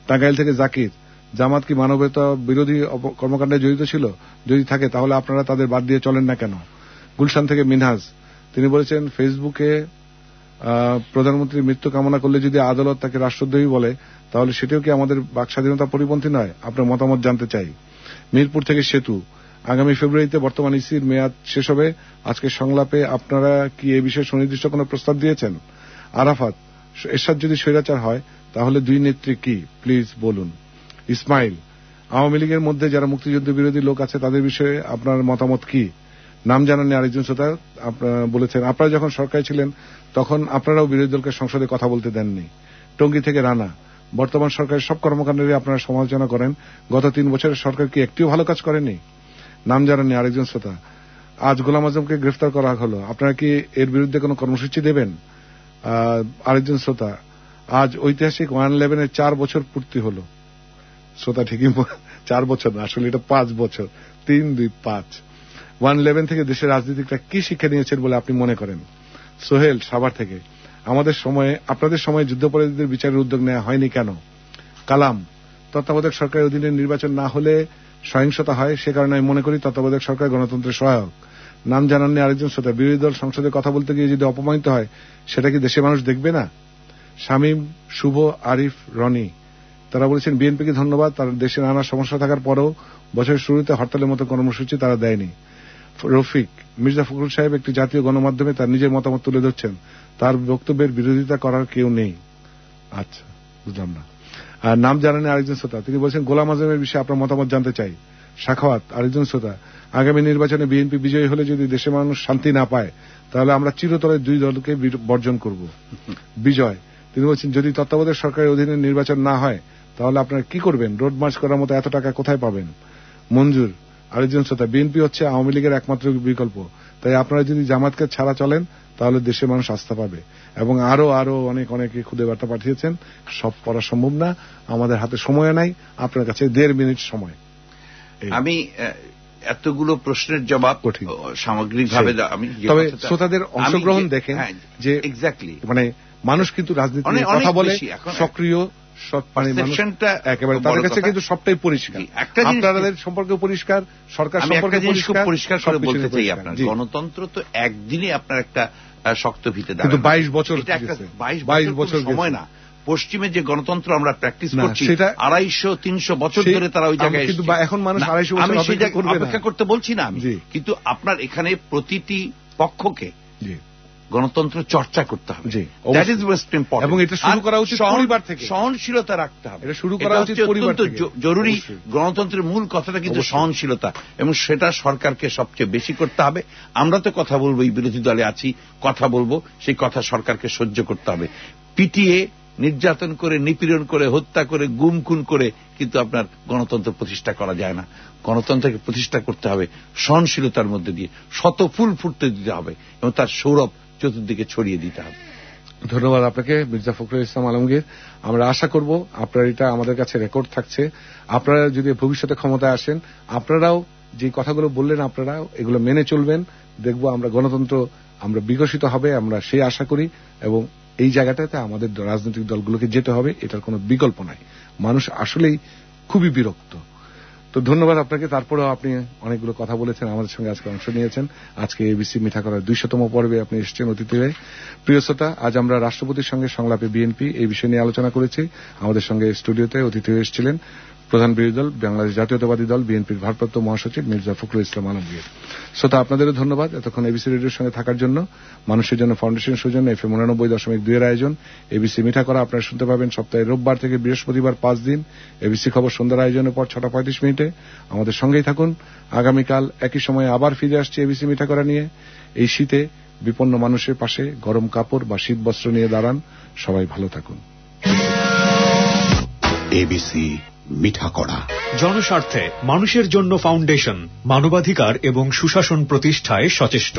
টাঙ্গাইল থেকে জাকির, জামাত কি মানবতা বিরোধী কর্মকাণ্ডে জড়িত ছিল? যদি থাকে তাহলে আপনারা তাদের বাদ দিয়ে চলেন না কেন? গুলশান থেকে মিনহাজ, তিনি বলেছেন ফেসবুকে প্রধানমন্ত্রীর মৃত্যু কামনা করলে যদি আদালত তাকে রাষ্ট্রদ্রোহী বলে তাহলে সেটাও কি আমাদের বাক স্বাধীনতা পরিপন্থী নয়? আপনার মতামত জানতে চাই। মিরপুর থেকে সেতু, আগামী ফেব্রুয়ারিতে বর্তমান ইসির মেয়াদ শেষ হবে, আজকে সংলাপে আপনারা কি এ বিষয়ে সুনির্দিষ্ট কোনো প্রস্তাব দিয়েছেন? আরাফাত, এরশাদ যদি স্বৈরাচার হয় তাহলে দুই নেত্রী কি, প্লিজ বলুন। ইসমাইল, আওয়ামী লীগের মধ্যে যারা মুক্তিযুদ্ধ বিরোধী লোক আছে তাদের বিষয়ে আপনার মতামত কি? নাম জানাননি আরেকজন শ্রোতা, বলেছেন আপনারা যখন সরকারে ছিলেন তখন আপনারাও বিরোধী দলকে সংসদে কথা বলতে দেননি। টঙ্গী থেকে রানা, বর্তমান সরকারের সব কর্মকাণ্ডেরই আপনারা সমালোচনা করেন, গত 3 বছরের সরকার কি একটিও ভালো কাজ করেনি? নাম জানাননি আরেকজন শ্রোতা, আজ গোলাম আজমকে গ্রেফতার করা হলো, আপনারা কি এর বিরুদ্ধে কোনো কর্মসূচি দেবেন? আরেকজন শ্রোতা, আজ ঐতিহাসিক 1/11-এর 4 বছর পূর্তি হল। শ্রোতা ঠিকই 4 বছর না, আসলে এটা 5 বছর, 3, 2, 5। 1/11 থেকে দেশের রাজনীতিকরা কি শিক্ষা নিয়েছেন বলে আপনি মনে করেন? সোহেল সাভার থেকে, আপনাদের সময়ে যুদ্ধাপরাধীদের বিচারের উদ্যোগ নেওয়া হয়নি কেন? কালাম, তত্ত্বাবধায়ক সরকারের অধীনে নির্বাচন না হলে সহিংসতা হয়, সে কারণে আমি মনে করি তত্ত্বাবধায়ক সরকার গণতন্ত্রের সহায়ক। নাম জানাননি আরেকজন শ্রোতা, বিরোধী দল সংসদে কথা বলতে গিয়ে যদি অপমানিত হয় সেটা কি দেশের মানুষ দেখবে না? শামীম, শুভ, আরিফ, রনি, তারা বলেছেন বিএনপিকে ধন্যবাদ, তার দেশে নানা সমস্যা থাকার পরেও বছরের শুরুতে হরতালের মতো কর্মসূচি তারা দেয়নি। রফিক, মির্জা ফখরুল সাহেব একটি জাতীয় গণমাধ্যমে তার নিজের মতামত তুলে ধরছেন, তার বক্তব্যের বিরোধিতা করার কেউ নেই। আচ্ছা, বুঝলাম না। আর নাম জানানি আরেকজন শ্রোতা, তিনি বলছেন গোলাম আজমের বিষয়ে আপনার মতামত জানতে চাই। সাখাওয়াত আরেকজন শ্রোতা, আগামী নির্বাচনে বিএনপি বিজয়ী হলে যদি দেশের মানুষ শান্তি না পায় তাহলে আমরা চিরতরে দুই দলকে বর্জন করব। বিজয়, তিনি বলছেন যদি তত্ত্বাবধায়ক সরকারের অধীনে নির্বাচন না হয় তাহলে আপনারা কি করবেন? রোড মার্চ করার মতো এত টাকা কোথায় পাবেন? মঞ্জুর আরেকজন শ্রোতা, বিএনপি হচ্ছে আওয়ামী লীগের একমাত্র বিকল্প, তাই আপনারা যদি জামাতকে ছাড়া চলেন তাহলে দেশের মানুষ আস্থা পাবে। এবং আরো অনেকে খুদে বার্তা পাঠিয়েছেন, সব পড়া সম্ভব না, আমাদের হাতে সময় নাই, আপনার কাছে 1.5 মিনিট সময়। আমি এতগুলো প্রশ্নের জবাব সামগ্রিকভাবে আমি, তবে শ্রোতাদের অংশগ্রহণ দেখেন যে এক্স্যাক্টলি মানে মানুষ কিন্তু রাজনীতি কথা বলে সক্রিয়, একেবারে তাদের কাছে কিন্তু সবটাই পরিষ্কার, আপনাদের সম্পর্কে পরিষ্কার, সরকার সম্পর্কে পরিষ্কার করে বলতে চাই। আপনার গণতন্ত্র তো একদিনে আপনার একটা শক্ত ভিতে দাঁড়ায়, কিন্তু 22 বছর সময় না। পশ্চিমে যে গণতন্ত্র আমরা প্র্যাকটিস করছি, 250-300 বছর ধরে তারা ওই জায়গায়, কিন্তু এখন মানুষ 250 বছর অপেক্ষা করতে বলছি না আমি, কিন্তু আপনার এখানে প্রতিটি পক্ষকে গণতন্ত্র চর্চা করতে হবে, দ্যাট ইজ মোস্ট ইম্পর্টেন্ট। এবং এটা শুরু করা উচিত পরিবার থেকে, সহনশীলতা রাখতে হবে, এটা শুরু করা উচিত পরিবার থেকে। জরুরি, গণতন্ত্রের মূল কথাটা কিন্তু সহনশীলতা, এবং সেটা সরকারকে সবচেয়ে বেশি করতে হবে। আমরা তো কথা বলবো, এই বিরোধী দলে আছি, কথা বলবো, সেই কথা সরকারকে সহ্য করতে হবে। পিটিয়ে, নির্যাতন করে, নিপীড়ন করে, হত্যা করে, গুম খুন করে কিন্তু আপনার গণতন্ত্র প্রতিষ্ঠা করা যায় না। গণতন্ত্রকে প্রতিষ্ঠা করতে হবে সহনশীলতার মধ্যে দিয়ে, শত ফুল ফুটতে দিতে হবে এবং তার সৌরভ চতুর্দিকে ছড়িয়ে দিতে হবে। ধন্যবাদ আপনাকে মির্জা ফখরুল ইসলাম আলমগীর। আমরা আশা করব আপনার এটা আমাদের কাছে রেকর্ড থাকছে, আপনারা যদি ভবিষ্যতে ক্ষমতায় আসেন আপনারাও যে কথাগুলো বললেন আপনারাও এগুলো মেনে চলবেন, দেখব আমরা গণতন্ত্র আমরা বিকশিত হবে, আমরা সেই আশা করি। এবং এই জায়গাটাতে আমাদের রাজনৈতিক দলগুলোকে যেতে হবে, এটার কোনো বিকল্প নাই। মানুষ আসলেই খুবই বিরক্ত। তো ধন্যবাদ আপনাকে। তারপরেও আপনি অনেকগুলো কথা বলেছেন, আমাদের সঙ্গে আজকে অংশ নিয়েছেন। আজকে এবিসি মিঠা করার 200তম পর্বে আপনি এসেছেন অতিথি হয়ে। প্রিয় শ্রোতা, আজ আমরা রাষ্ট্রপতির সঙ্গে সংলাপে বিএনপি এই বিষয় নিয়ে আলোচনা করেছি। আমাদের সঙ্গে স্টুডিওতে অতিথি হয়ে এসেছিলেন প্রধান বিরোধী দল বাংলাদেশ জাতীয়তাবাদী দল বিএনপির ভারপ্রাপ্ত মহাসচিব মির্জা ফখরুল ইসলাম আলমগীর। শ্রোতা, আপনাদেরও ধন্যবাদ এতক্ষণ এবিসি রেডিওর সঙ্গে থাকার জন্য। মানুষের জন্য ফাউন্ডেশন সৌজন্যে FM 89.2 এর আয়োজন এবিসি মিঠা করা আপনারা শুনতে পাবেন সপ্তাহে রোববার থেকে বৃহস্পতিবার 5 দিন। এবিসি খবর সন্ধ্যার আয়োজনের পর 6:35 আমাদের সঙ্গেই থাকুন। আগামীকাল একই সময়ে আবার ফিরে আসছে এবিসি মিঠা করা নিয়ে। এই শীতে বিপন্ন মানুষের পাশে গরম কাপড় বা শীত বস্ত্র নিয়ে দাঁড়ান। সবাই ভালো থাকুন। এবিসি মিঠা করা, জনস্বার্থে মানুষের জন্য ফাউন্ডেশন, মানবাধিকার এবং সুশাসন প্রতিষ্ঠায় সচেষ্ট।